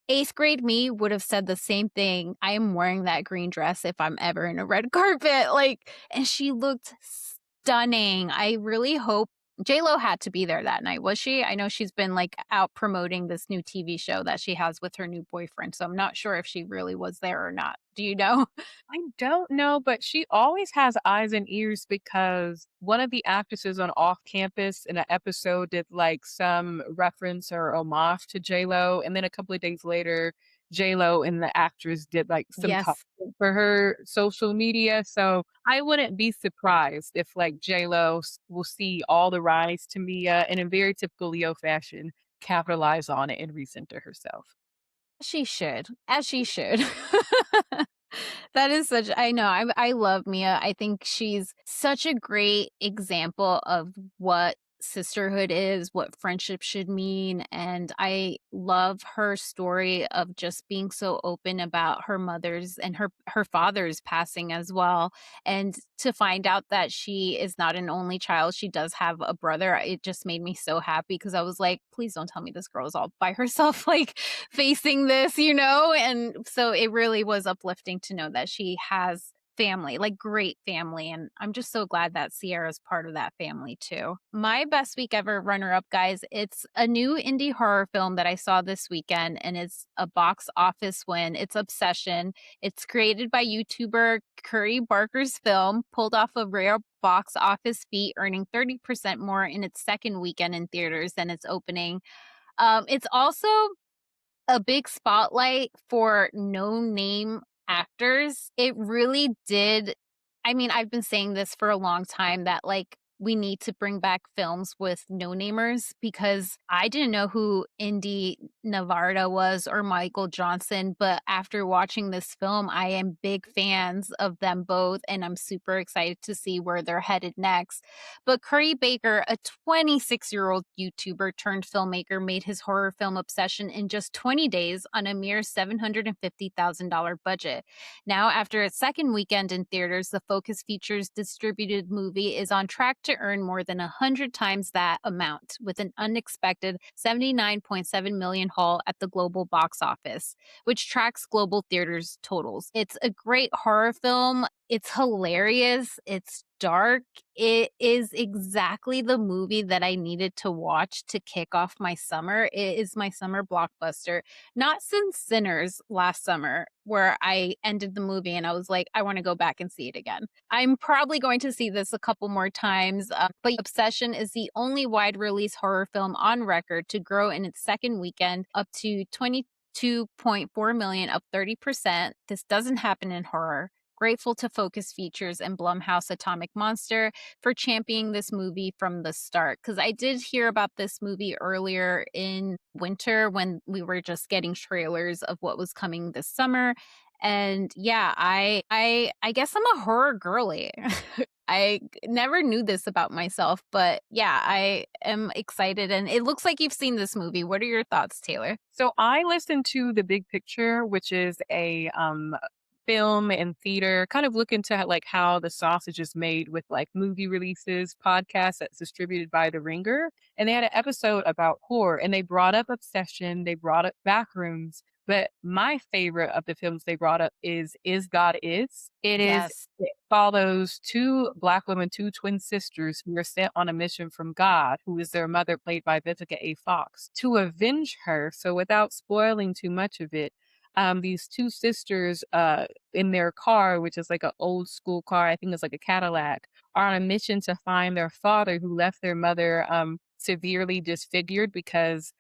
A: 8th grade me would have said the same thing. I am wearing that green dress if I'm ever in a red carpet, like, and she looked stunning. I really hope Lo had to be there that night, was she? I know she's been, like, out promoting this new TV show that she has with her new boyfriend, so I'm not sure if she really was there or not. Do you know?
B: I don't know, but she always has eyes and ears because one of the actresses on Off Campus in an episode did like some reference or homage to J-Lo. And then a couple of days later, J-Lo and the actress did like some content
A: Yes.
B: for her social media. So I wouldn't be surprised if like J-Lo will see all the rise to Mia and in very typical Leo fashion, capitalize on it and recenter herself.
A: She should, as she should. That is such I know, I love Mia. I think she's such a great example of what sisterhood is, what friendship should mean, and I love her story of just being so open about her mother's and her father's passing as well, and to find out that she is not an only child, she does have a brother, it just made me so happy because I was like, "Please don't tell me this girl is all by herself, like, facing this," and so it really was uplifting to know that she has family, like great family, and I'm just so glad that Sierra's part of that family too. My best week ever runner up, guys, it's a new indie horror film that I saw this weekend, and it's a box office win. It's Obsession. It's created by YouTuber Curry Barker's film, pulled off a rare box office feat, earning 30% more in its second weekend in theaters than its opening. It's also a big spotlight for no-name actors. It really did. I mean, I've been saying this for a long time that, like, we need to bring back films with no-namers because I didn't know who Indy Navarra was or Michael Johnson, but after watching this film, I am big fans of them both, and I'm super excited to see where they're headed next. But Curry Baker, a 26-year-old YouTuber turned filmmaker, made his horror film obsession in just 20 days on a mere $750,000 budget. Now, after its second weekend in theaters, the Focus Features distributed movie is on track to earn more than 100 times that amount, with an unexpected 79.7 million haul at the global box office, which tracks global theaters totals. It's a great horror film. It's hilarious. It's dark. It is exactly the movie that I needed to watch to kick off my summer. It is my summer blockbuster. Not since Sinners last summer, where I ended the movie and I was like, I want to go back and see it again. I'm probably going to see this a couple more times, but Obsession is the only wide release horror film on record to grow in its second weekend up to 22.4 million, up 30%. This doesn't happen in horror. Grateful to Focus Features and Blumhouse Atomic Monster for championing this movie from the start. Because I did hear about this movie earlier in winter when we were just getting trailers of what was coming this summer. And yeah, I guess I'm a horror girly. Never knew this about myself, but yeah, I am excited and it looks like you've seen this movie. What are your thoughts, Taylor?
B: So I listened to The Big Picture, which is a film and theater, kind of look into like how the sausage is made with like movie releases, podcast that's distributed by The Ringer. And they had an episode about horror and they brought up Obsession, they brought up Backrooms. But my favorite of the films they brought up is God Is.
A: Yes.
B: It follows two black women, two twin sisters who are sent on a mission from God, who is their mother, played by Vivica A. Fox, to avenge her. So without spoiling too much of it, these two sisters in their car, which is like an old school car, I think it's like a Cadillac, are on a mission to find their father who left their mother severely disfigured because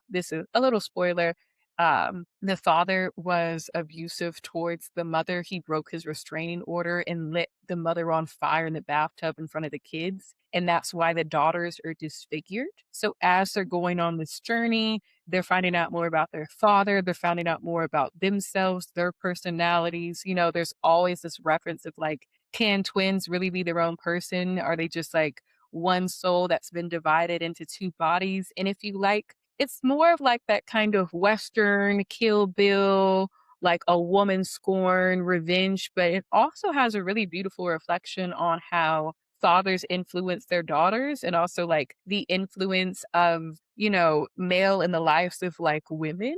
B: this is a little spoiler. The father was abusive towards the mother. He broke his restraining order and lit the mother on fire in the bathtub in front of the kids. And that's why the daughters are disfigured. So as they're going on this journey, they're finding out more about their father. They're finding out more about themselves, their personalities. You know, there's always this reference of like, can twins really be their own person? Are they just like one soul that's been divided into two bodies? And if you like, it's more of like that kind of Western Kill Bill, like a woman scorn, revenge, but it also has a really beautiful reflection on how fathers influence their daughters and also like the influence of, you know, male in the lives of like women.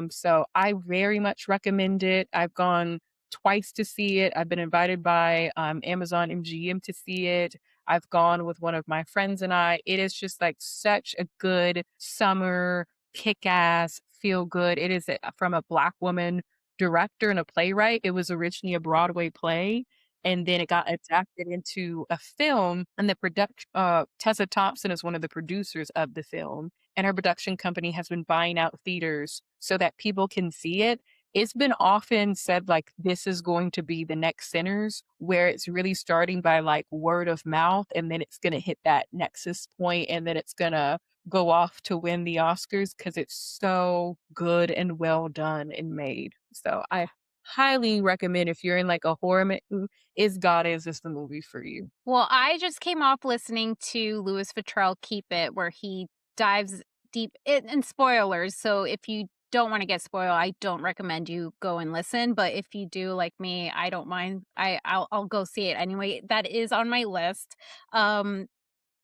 B: So I very much recommend it. I've gone twice to see it. I've been invited by Amazon MGM to see it. I've gone with one of my friends and I. It is just like such a good summer kick ass feel good. It is from a black woman director and a playwright. It was originally a Broadway play and then it got adapted into a film. And the production, Tessa Thompson is one of the producers of the film, and her production company has been buying out theaters so that people can see it. It's been often said like this is going to be the next Sinners, where it's really starting by like word of mouth, and then it's going to hit that nexus point, and then it's going to go off to win the Oscars because it's so good and well done and made. So I highly recommend if you're in like a horror mood, is God Is this the movie for you?
A: Well, I just came off listening to Louis Futrell Keep It, where he dives deep and spoilers. So if you don't want to get spoiled, I don't recommend you go and listen. But if you do, like me, I don't mind. I'll go see it anyway. That is on my list. Um,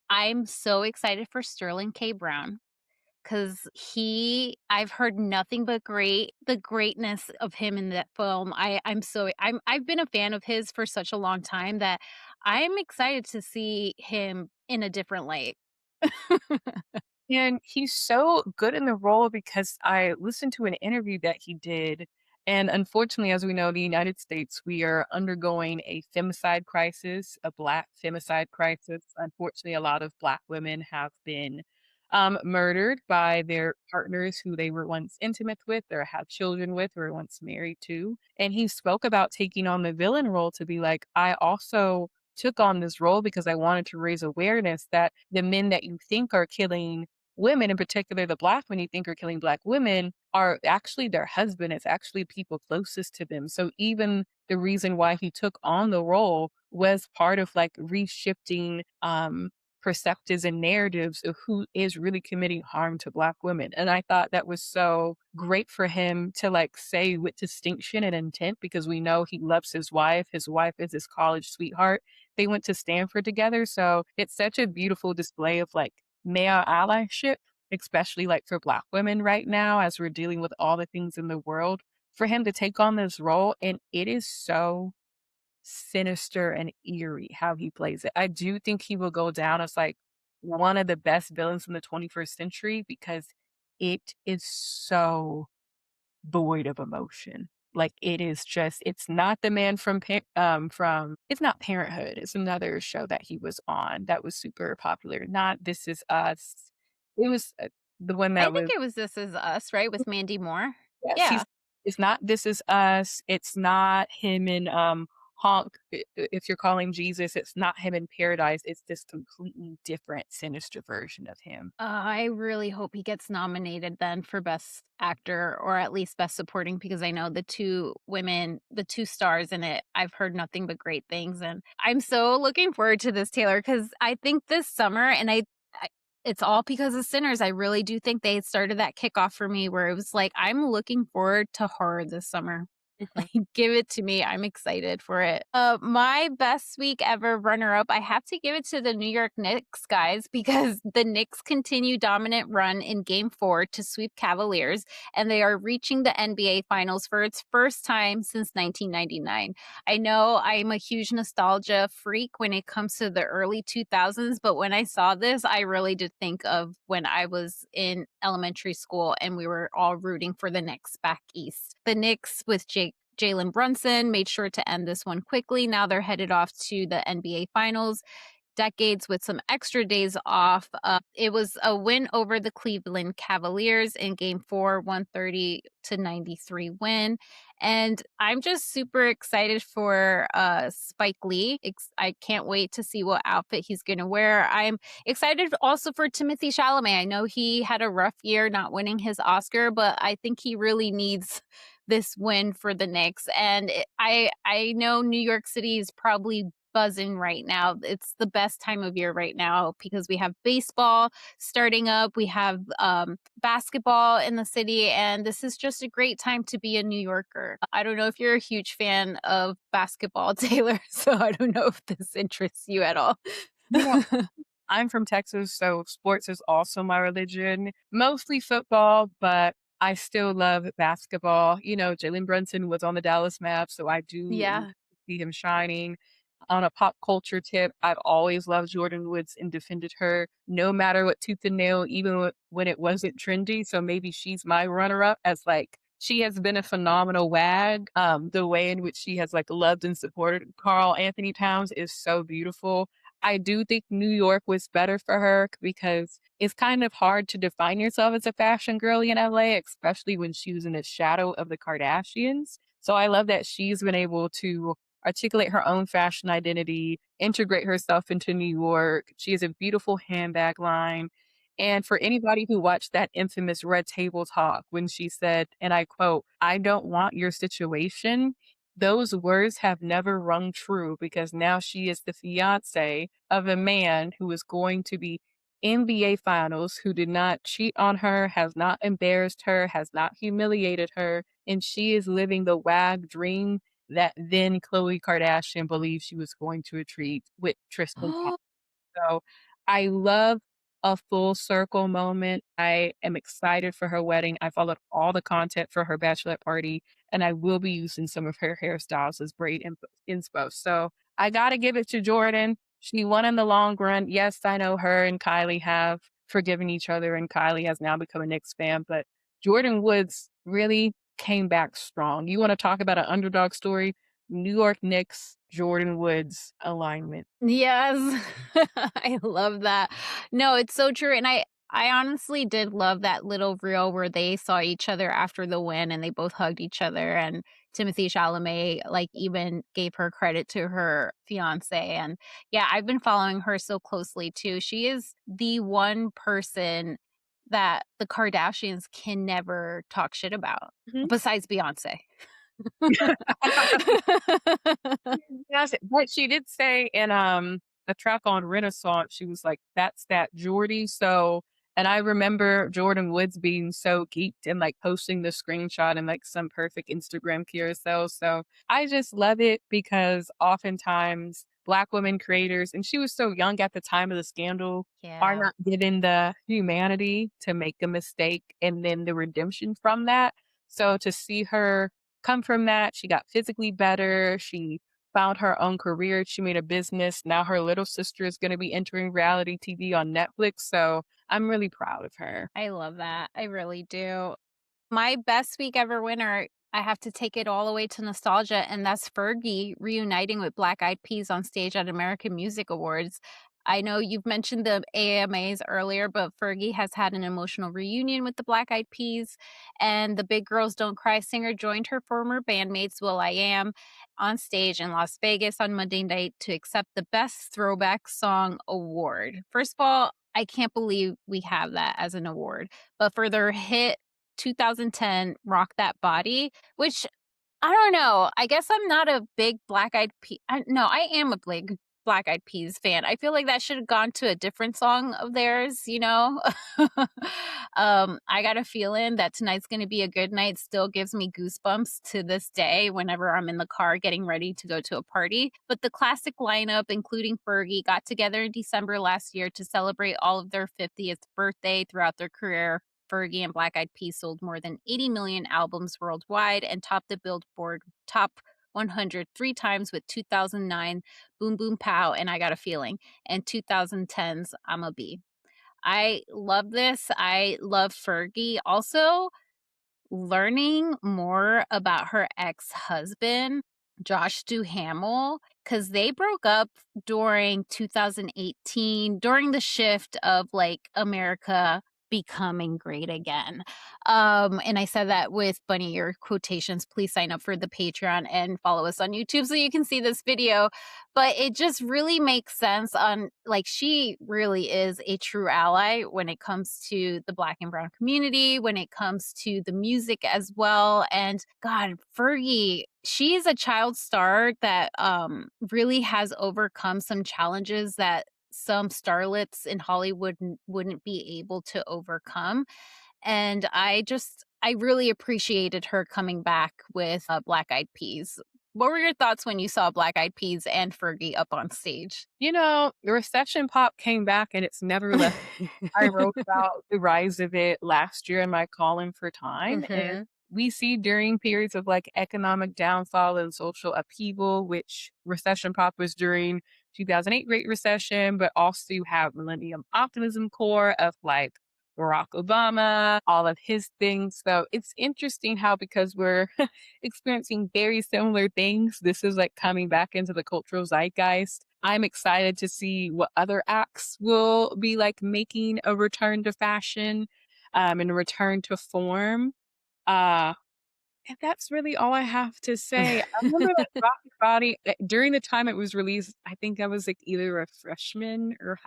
A: I'm so excited for Sterling K. Brown because I've heard nothing but the greatness of him in that film. I've been a fan of his for such a long time that I'm excited to see him in a different light.
B: And he's so good in the role because I listened to an interview that he did. And unfortunately, as we know, the United States, we are undergoing a femicide crisis, a Black femicide crisis. Unfortunately, a lot of Black women have been murdered by their partners who they were once intimate with or had children with or once married to. And he spoke about taking on the villain role to be like, I also took on this role because I wanted to raise awareness that the men that you think are killing women, in particular the black men you think are killing black women, are actually their husband. It's actually people closest to them. So even the reason why he took on the role was part of like reshifting perceptives and narratives of who is really committing harm to black women. And I thought that was so great for him to like say with distinction and intent because we know he loves his wife. His wife is his college sweetheart. They went to Stanford together. So it's such a beautiful display of like male allyship, especially like for black women right now as we're dealing with all the things in the world. For him to take on this role, and it is so sinister and eerie how he plays it. I do think he will go down as like one of the best villains in the 21st century because it is so void of emotion. Like it is just it's not the man from it's not Parenthood. It's another show that he was on that was super popular. Not This Is Us. It was the one
A: I
B: that
A: think
B: was
A: it was This Is Us, right, with Mandy Moore?
B: yes,
A: Yeah.
B: it's not This Is Us, it's not him and, Honk, if you're calling Jesus, it's not him in Paradise, it's this completely different, sinister version of him.
A: I really hope he gets nominated then for Best Actor or at least Best Supporting because I know the 2 stars in it, I've heard nothing but great things, and I'm so looking forward to this, Taylor, because I think this summer and I it's all because of Sinners, I really do think they started that kickoff for me where it was like, I'm looking forward to horror this summer.
B: Mhm.
A: Give it to me. I'm excited for it. My best week ever runner up, I have to give it to the New York Knicks, guys, because the Knicks continue dominant run in game 4 to sweep Cavaliers, and they are reaching the NBA Finals for its first time since 1999. I know I'm a huge nostalgia freak when it comes to the early 2000s, but when I saw this, I really did think of when I was in elementary school and we were all rooting for the Knicks back east. The Knicks with Jalen Brunson made sure to end this one quickly. Now they're headed off to the NBA Finals decades with some extra days off. It was a win over the Cleveland Cavaliers in game 4, 130 to 93 win. And I'm just super excited for Spike Lee. I can't wait to see what outfit he's going to wear. I'm excited also for Timothy Chalamet. I know he had a rough year not winning his Oscar, but I think he really needs this win for the Knicks. And I know New York City is probably buzzing right now. It's the best time of year right now because we have baseball starting up, we have basketball in the city, and this is just a great time to be a New Yorker. I don't know if you're a huge fan of basketball, Taylor, so I don't know if this interests you at all.
B: You know, I'm from Texas, so sports is also my religion, mostly football, but I still love basketball. You know, Jalen Brunson was on the Dallas Mavs, so I do
A: Yeah.
B: see him shining. On a pop culture tip, I've always loved Jordan Woods and defended her no matter what tooth and nail, even when it wasn't trendy. So maybe she's my runner up as like she has been a phenomenal wag. The way in which she has like loved and supported Carl Anthony Towns is so beautiful. I do think New York was better for her because it's kind of hard to define yourself as a fashion girly in LA, especially when she was in the shadow of the Kardashians. So I love that she's been able to articulate her own fashion identity, integrate herself into New York. She has a beautiful handbag line. And for anybody who watched that infamous Red Table Talk when she said, and I quote, I don't want your situation, those words have never rung true because now she is the fiance of a man who is going to be NBA finals, who did not cheat on her, has not embarrassed her, has not humiliated her, and she is living the WAG dream that then Khloe Kardashian believed she was going to achieve with Tristan Thompson. So I love a full circle moment. I am excited for her wedding. I followed all the content for her bachelorette party, and I will be using some of her hairstyles as braid inspo. So I got to give it to Jordan. She won in the long run. Yes, I know her and Kylie have forgiven each other, and Kylie has now become a Knicks fan, but Jordan Woods really came back strong. You want to talk about an underdog story? New York Knicks, Jordan Woods alignment.
A: Yes. I love that. No, it's so true, and I honestly did love that little reel where they saw each other after the win and they both hugged each other, and Timothy Chalamet, like, even gave her credit to her fiancé, and yeah, I've been following her so closely too. She is the one person that the Kardashians can never talk shit about,
B: Mhm.
A: besides Beyoncé.
B: Yes, but she did say in, a track on Renaissance, she was like, "That's that Jordy." So and I remember Jordan Woods being so geeked and, like, posting the screenshot in, like, some perfect Instagram carousel, so I just love it because oftentimes Black women creators and she was so young at the time of the scandal, are
A: Yeah,
B: not given the humanity to make a mistake and then the redemption from that. So to see her come from that, she got physically better, she found her own career, she made a business, now her little sister is gonna be entering reality TV on Netflix, so I'm really proud of her.
A: I love that. I really do. My best week ever winner, I have to take it all the way to nostalgia, and that's Fergie reuniting with Black Eyed Peas on stage at American Music Awards. I know you've mentioned the AMAs earlier, but Fergie has had an emotional reunion with the Black Eyed Peas, and the Big Girls Don't Cry singer joined her former bandmates will.i.am on stage in Las Vegas on Monday night to accept the Best Throwback Song award. First of all, I can't believe we have that as an award, but for their hit 2010 Rock That Body, which I don't know. I guess I'm not a big Black Eyed Peas. No, I am a big Black Eyed Peas fan. I feel like that should have gone to a different song of theirs, you know? I got a feeling that tonight's gonna be a good night still gives me goosebumps to this day whenever I'm in the car getting ready to go to a party. But the classic lineup, including Fergie, got together in December last year to celebrate all of their 50th birthday throughout their career. Fergie and Black Eyed Peas sold more than 80 million albums worldwide and topped the Billboard Top 100 three times with 2009 Boom Boom Pow and I Got a Feeling and 2010's I'm a Bee. I love this. I love Fergie. Also, learning more about her ex-husband, Josh Duhamel, because they broke up during 2018, during the shift of, like, America becoming great again. And I said that with bunny ear quotations. Please sign up for the Patreon and follow us on YouTube so you can see this video. But it just really makes sense on like she really is a true ally when it comes to the Black and brown community, when it comes to the music as well. And God, Fergie, she's a child star that really has overcome some challenges that some starlets in Hollywood wouldn't be able to overcome. And I really appreciated her coming back with Black Eyed Peas. What were your thoughts when you saw Black Eyed Peas and Fergie up on stage?
B: You know, the recession pop came back and it's never left. I wrote about the rise of it last year in my column for Time, and
A: Mhm.
B: we see during periods of like economic downfall and social upheaval, which recession pop was during 2008 Great Recession, but also you have Millennium Optimism core of like Barack Obama, all of his things. So it's interesting how because we're experiencing very similar things, this is like coming back into the cultural zeitgeist. I'm excited to see what other acts will be like making a return to fashion, and a return to form. Uh, and that's really all I have to say. I remember like Rock Your Body during the time it was released. I think I was like either a freshman or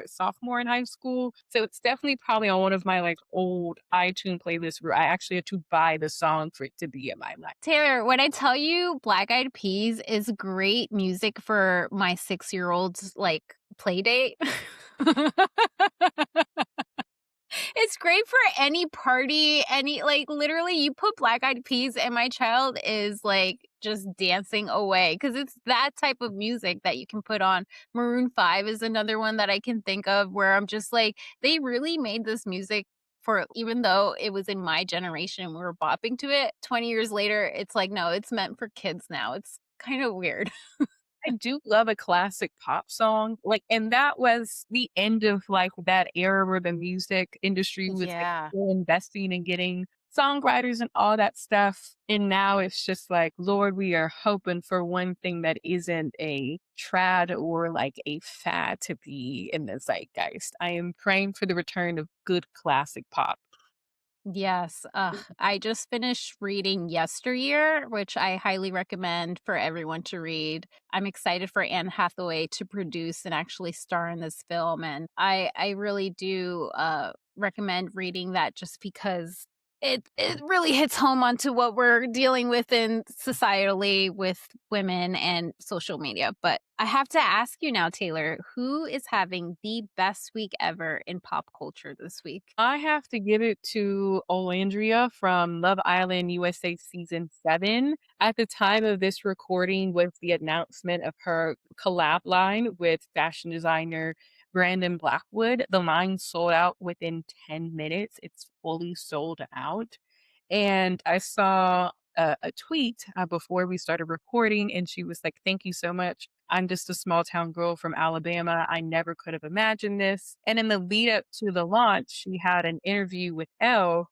B: sophomore in high school. So it's definitely probably on one of my like old iTunes playlists where I actually had to buy the song for it to be in my life.
A: Taylor, when I tell you Black Eyed Peas is great music for my 6-year-old's like play date. It's great for any party, any like literally you put Black Eyed Peas and my child is like just dancing away because it's that type of music that you can put on. Maroon 5 is another one that I can think of where I'm just like, they really made this music for even though it was in my generation and we were bopping to it, 20 years later, it's like, no, it's meant for kids now. It's kind of weird.
B: I do love a classic pop song, like, and that was the end of, like, that era where the music industry was, like,
A: Yeah.
B: still investing and getting songwriters and all that stuff, and now it's just like, "Lord, we are hoping for one thing that isn't a trad or, like, a fad to be in the zeitgeist." I am praying for the return of good classic pop.
A: Yes, I just finished reading Yesteryear, which I highly recommend for everyone to read. I'm excited for Anne Hathaway to produce and actually star in this film, and I really do, recommend reading that just because it really hits home onto what we're dealing with in societally with women and social media. But I have to ask you now, Taylor, who is having the best week ever in pop culture this week?
B: I have to give it to Olandria from Love Island USA season 7. At the time of this recording was the announcement of her collab line with fashion designer Brandon Blackwood. The line sold out within 10 minutes. It's fully sold out. And I saw a tweet before we started recording, and she was like, "Thank you so much. I'm just a small town girl from Alabama. I never could have imagined this." And in the lead up to the launch, she had an interview with Elle,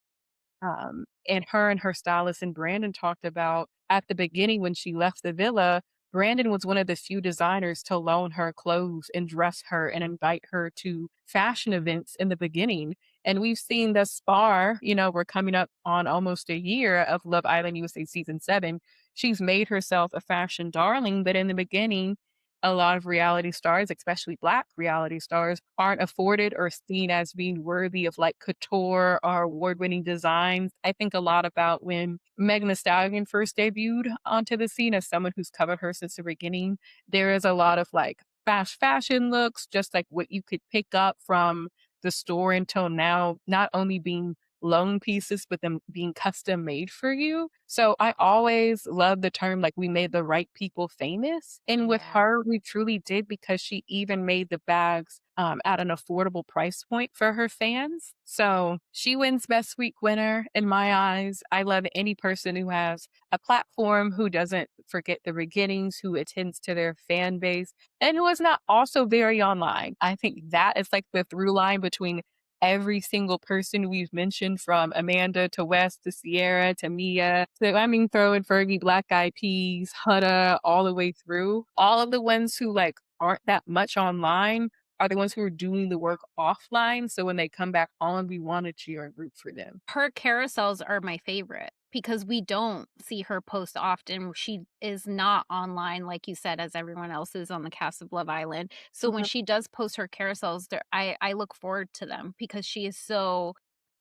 B: and her stylist and Brandon talked about at the beginning when she left the villa, Brandon was one of the few designers to loan her clothes and dress her and invite her to fashion events in the beginning. And we've seen thus far, we're coming up on almost a year of Love Island USA season 7. She's made herself a fashion darling, but in the beginning, a lot of reality stars, especially Black reality stars, aren't afforded or seen as being worthy of like couture or award winning designs. I think a lot about when Megan Thee Stallion first debuted onto the scene as someone who's covered her since the beginning. There is a lot of like fast fashion looks, just like what you could pick up from the store until now, not only being loan pieces, but them being custom made for you. So I always love the term like we made the right people famous. And with
A: Yeah.
B: her, we truly did because she even made the bags at an affordable price point for her fans. So she wins Best Week winner in my eyes. I love any person who has a platform, who doesn't forget the beginnings, who attends to their fan base, and who is not also very online. I think that is like the through line between every single person we've mentioned, from Amanda to West to Sierra to Mia to, I mean, throw in Fergie, Black Eyed Peas, Hutta, all the way through. All of the ones who like aren't that much online are the ones who are doing the work offline. So when they come back on, we want to cheer and root for them.
A: Her carousels are my favorite because we don't see her post often. She is not online, like you said, as everyone else is on the cast of Love Island. So when she does post her carousels, I look forward to them because she is so.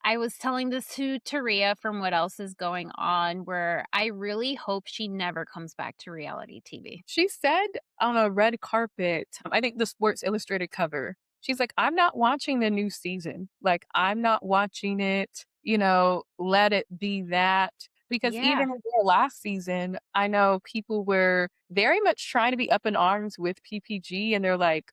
A: I was telling this to Taria from What Else Is Going On, where I really hope she never comes back to reality TV.
B: She said on a red carpet, I think the Sports Illustrated cover, she's like, "I'm not watching the new season. Like, I'm not watching it, let it be that." Because
A: Yeah.
B: even in their last season, I know people were very much trying to be up in arms with PPG, and they're like,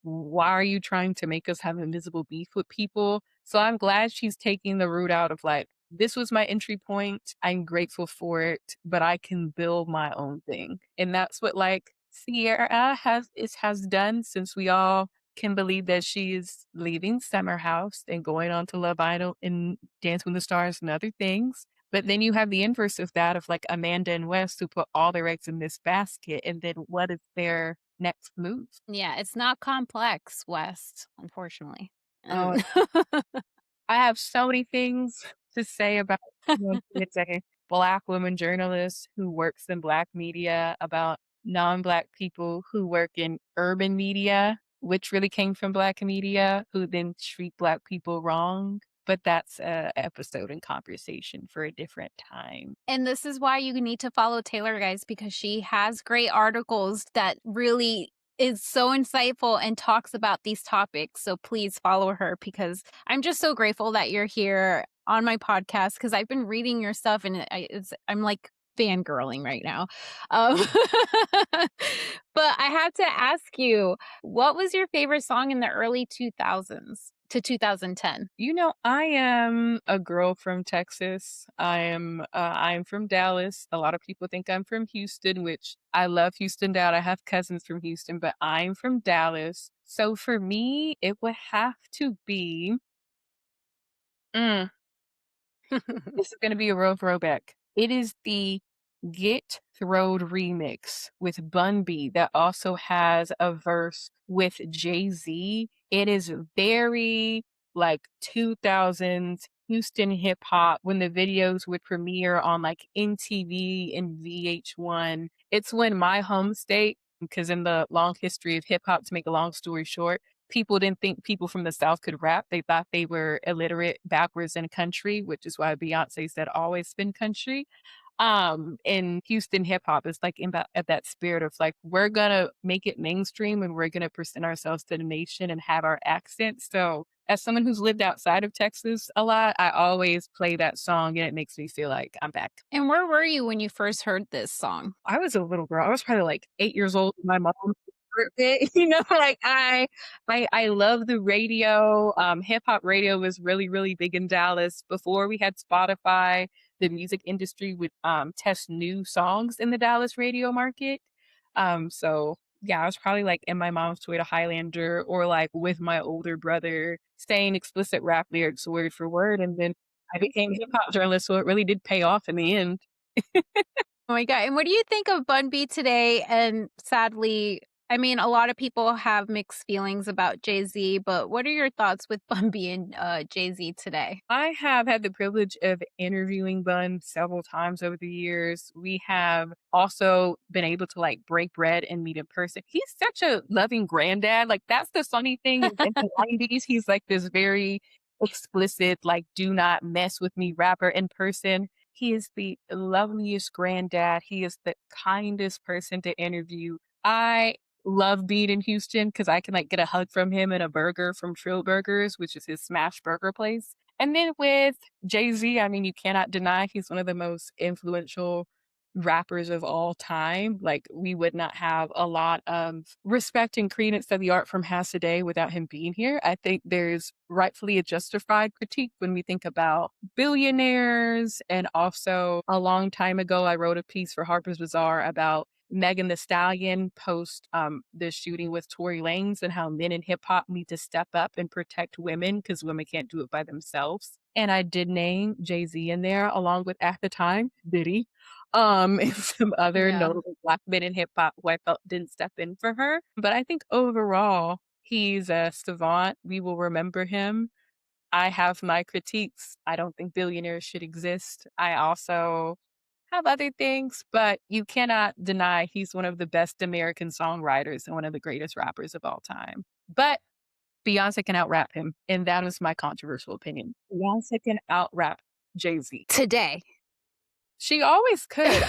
B: why are you trying to make us have invisible beef with people? So I'm glad she's taking the route out of like, this was my entry point. I'm grateful for it, but I can build my own thing. And that's what like Sierra has done, since we all can believe that she is leaving Summer House and going on to Love Idol and Dance with the Stars and other things. But then you have the inverse of that of like Amanda and West, who put all their eggs in this basket. And then what is their next move?
A: Yeah, it's not complex, West, unfortunately.
B: Oh,
A: And
B: I have so many things to say about, it's a Black woman journalist who works in Black media, about non-Black people who work in urban media, which really came from Black media, who then treat Black people wrong. But that's a episode and conversation for a different time.
A: And this is why you need to follow Taylor, guys, because she has great articles that really is so insightful and talks about these topics. So please follow her because I'm just so grateful that you're here on my podcast because I've been reading your stuff and I'm like fangirling right now. Um, but I have to ask you, what was your favorite song in the early 2000s to 2010?
B: I am a girl from Texas. I'm from Dallas. A lot of people think I'm from Houston, which I love Houston, Dad. I have cousins from Houston, but I'm from Dallas. So for me, it would have to be mm, this is gonna be a real throwback. It is the Get Throwed remix with Bun B that also has a verse with Jay-Z. It is very like 2000s Houston hip hop when the videos would premiere on like MTV and VH1. It's when my home state, because in the long history of hip hop, to make a long story short, people didn't think people from the South could rap. They thought they were illiterate, backwards in country, which is why Beyonce said always been country. In Houston hip hop is like in that at that spirit of like, we're gonna make it mainstream and we're gonna present ourselves to the nation and have our accent. So as someone who's lived outside of Texas a lot, I always play that song and it makes me feel like I'm back.
A: And where were you when you first heard this song?
B: I was a little girl. I was probably like 8 years old. My mom it, like I love the radio. Hip hop radio was really, really big in Dallas. Before we had Spotify, the music industry would test new songs in the Dallas radio market. So yeah, I was probably like in my mom's Toyota Highlander or like with my older brother saying explicit rap lyrics word for word. And then I became a hip hop journalist, so it really did pay off in the end.
A: Oh my god, and what do you think of Bun B today? And sadly, I mean, a lot of people have mixed feelings about Jay-Z, but what are your thoughts with Bun B and, Jay-Z today?
B: I have had the privilege of interviewing Bun several times over the years. We have also been able to like break bread and meet in person. He's such a loving granddad. Like that's the funny thing is in the 90s, he's like this very explicit, like do not mess with me rapper in person. He is the loveliest granddad. He is the kindest person to interview. I love being in Houston because I can like get a hug from him and a burger from Trill Burgers, which is his smash burger place. And then with Jay-Z, I mean, you cannot deny he's one of the most influential rappers of all time. Like we would not have a lot of respect and credence that the art form has today without him being here. I think there's rightfully a justified critique when we think about billionaires. And also a long time ago, I wrote a piece for Harper's Bazaar about Megan the Stallion post the shooting with Tory Lanez and how men in hip hop need to step up and protect women because women can't do it by themselves. And I did name Jay-Z in there along with at the time Diddy, and some other
A: Yeah.
B: notable black men in hip hop who I felt didn't step in for her. But I think overall he's a savant. We will remember him. I have my critiques. I don't think billionaires should exist. I also have other things, but you cannot deny he's one of the best American songwriters and one of the greatest rappers of all time. But Beyonce can out rap him, and that is my controversial opinion. Beyonce can out rap Jay-Z.
A: Today.
B: She always could.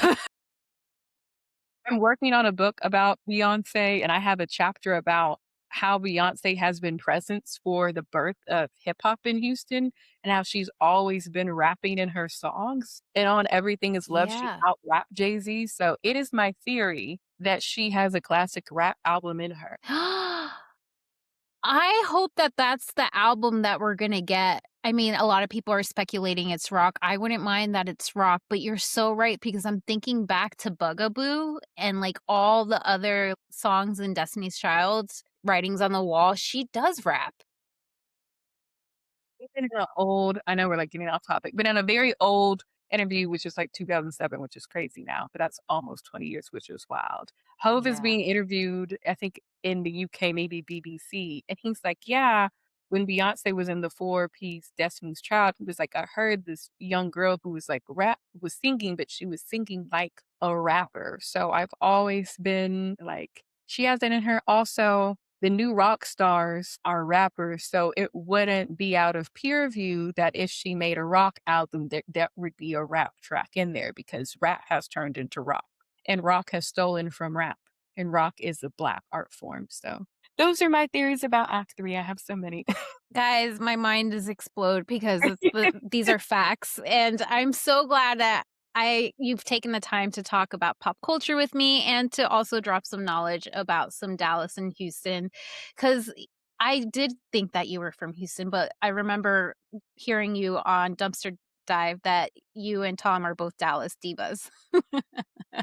B: I'm working on a book about Beyonce, and I have a chapter about how Beyonce has been presence for the birth of hip hop in Houston and how she's always been rapping in her songs. And on Everything Is Love, she
A: Yeah.
B: out rapped Jay-Z. So it is my theory that she has a classic rap album in her.
A: I hope that that's the album that we're gonna get. I mean, a lot of people are speculating it's rock. I wouldn't mind that it's rock, but you're so right because I'm thinking back to Bugaboo and like all the other songs in Destiny's Child's Writings on the Wall. She does rap.
B: In an old I know we're, like, getting off topic, but in a very old interview, which is, like, 2007, which is crazy now, but that's almost 20 years, which is wild. Hove is
A: Yeah.
B: being interviewed, I think, in the UK, maybe BBC, and he's like, "Yeah, when Beyoncé was in the four-piece Destiny's Child," he was like, "I heard this young girl who was, like, was singing, but she was singing like a rapper." So I've always been like, she has it in her. Also, the new rock stars are rappers, so it wouldn't be out of pure view that if she made a rock album, that would be a rap track in there because rap has turned into rock and rock has stolen from rap and rock is a black art form. So those are my theories about Act 3. I have so many.
A: Guys, my mind is explode because these are facts, and I'm so glad that you've taken the time to talk about pop culture with me and to also drop some knowledge about some Dallas and Houston, because I did think that you were from Houston, but I remember hearing you on Dumpster Dive that you and Tom are both Dallas divas.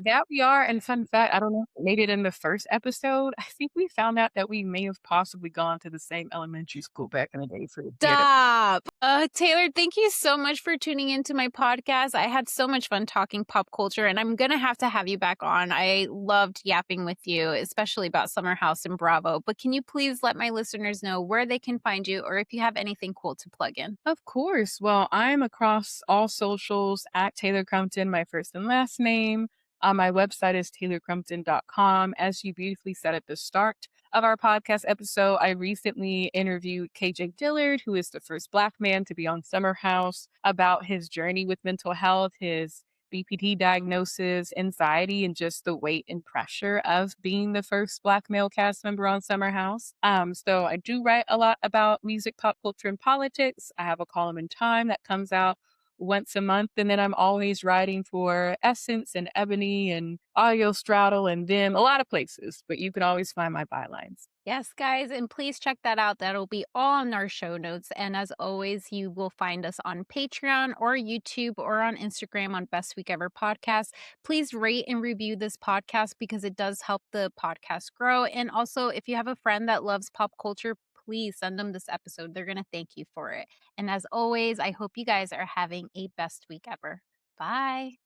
B: That we are, and fun fact, I don't know if it made it in the first episode. I think we found out that we may have possibly gone to the same elementary school back in the day for theater.
A: Stop. Taylor, thank you so much for tuning into my podcast. I had so much fun talking pop culture, and I'm going to have you back on. I loved yapping with you, especially about Summer House and Bravo. But can you please let my listeners know where they can find you or if you have anything cool to plug in?
B: Of course. Well, I'm across all socials at Taylor Crumpton, my first and last name. My website is taylorcrumpton.com. As you beautifully said at the start of our podcast episode, I recently interviewed KJ Dillard, who is the first Black man to be on Summer House, about his journey with mental health, his BPD diagnosis, anxiety, and just the weight and pressure of being the first Black male cast member on Summer House. So I do write a lot about music, pop culture, and politics. I have a column in Time that comes out once a month, and then I'm always writing for Essence and Ebony and Audio Straddle and Them, a lot of places, but you can always find my bylines.
A: Yes, guys, and please check that out. That'll be all in our show notes. And as always, you will find us on Patreon or YouTube or on Instagram on Best Week Ever Podcast. Please rate and review this podcast because it does help the podcast grow. And also, if you have a friend that loves pop culture, please send them this episode. They're going to thank you for it. And as always, I hope you guys are having a best week ever. Bye.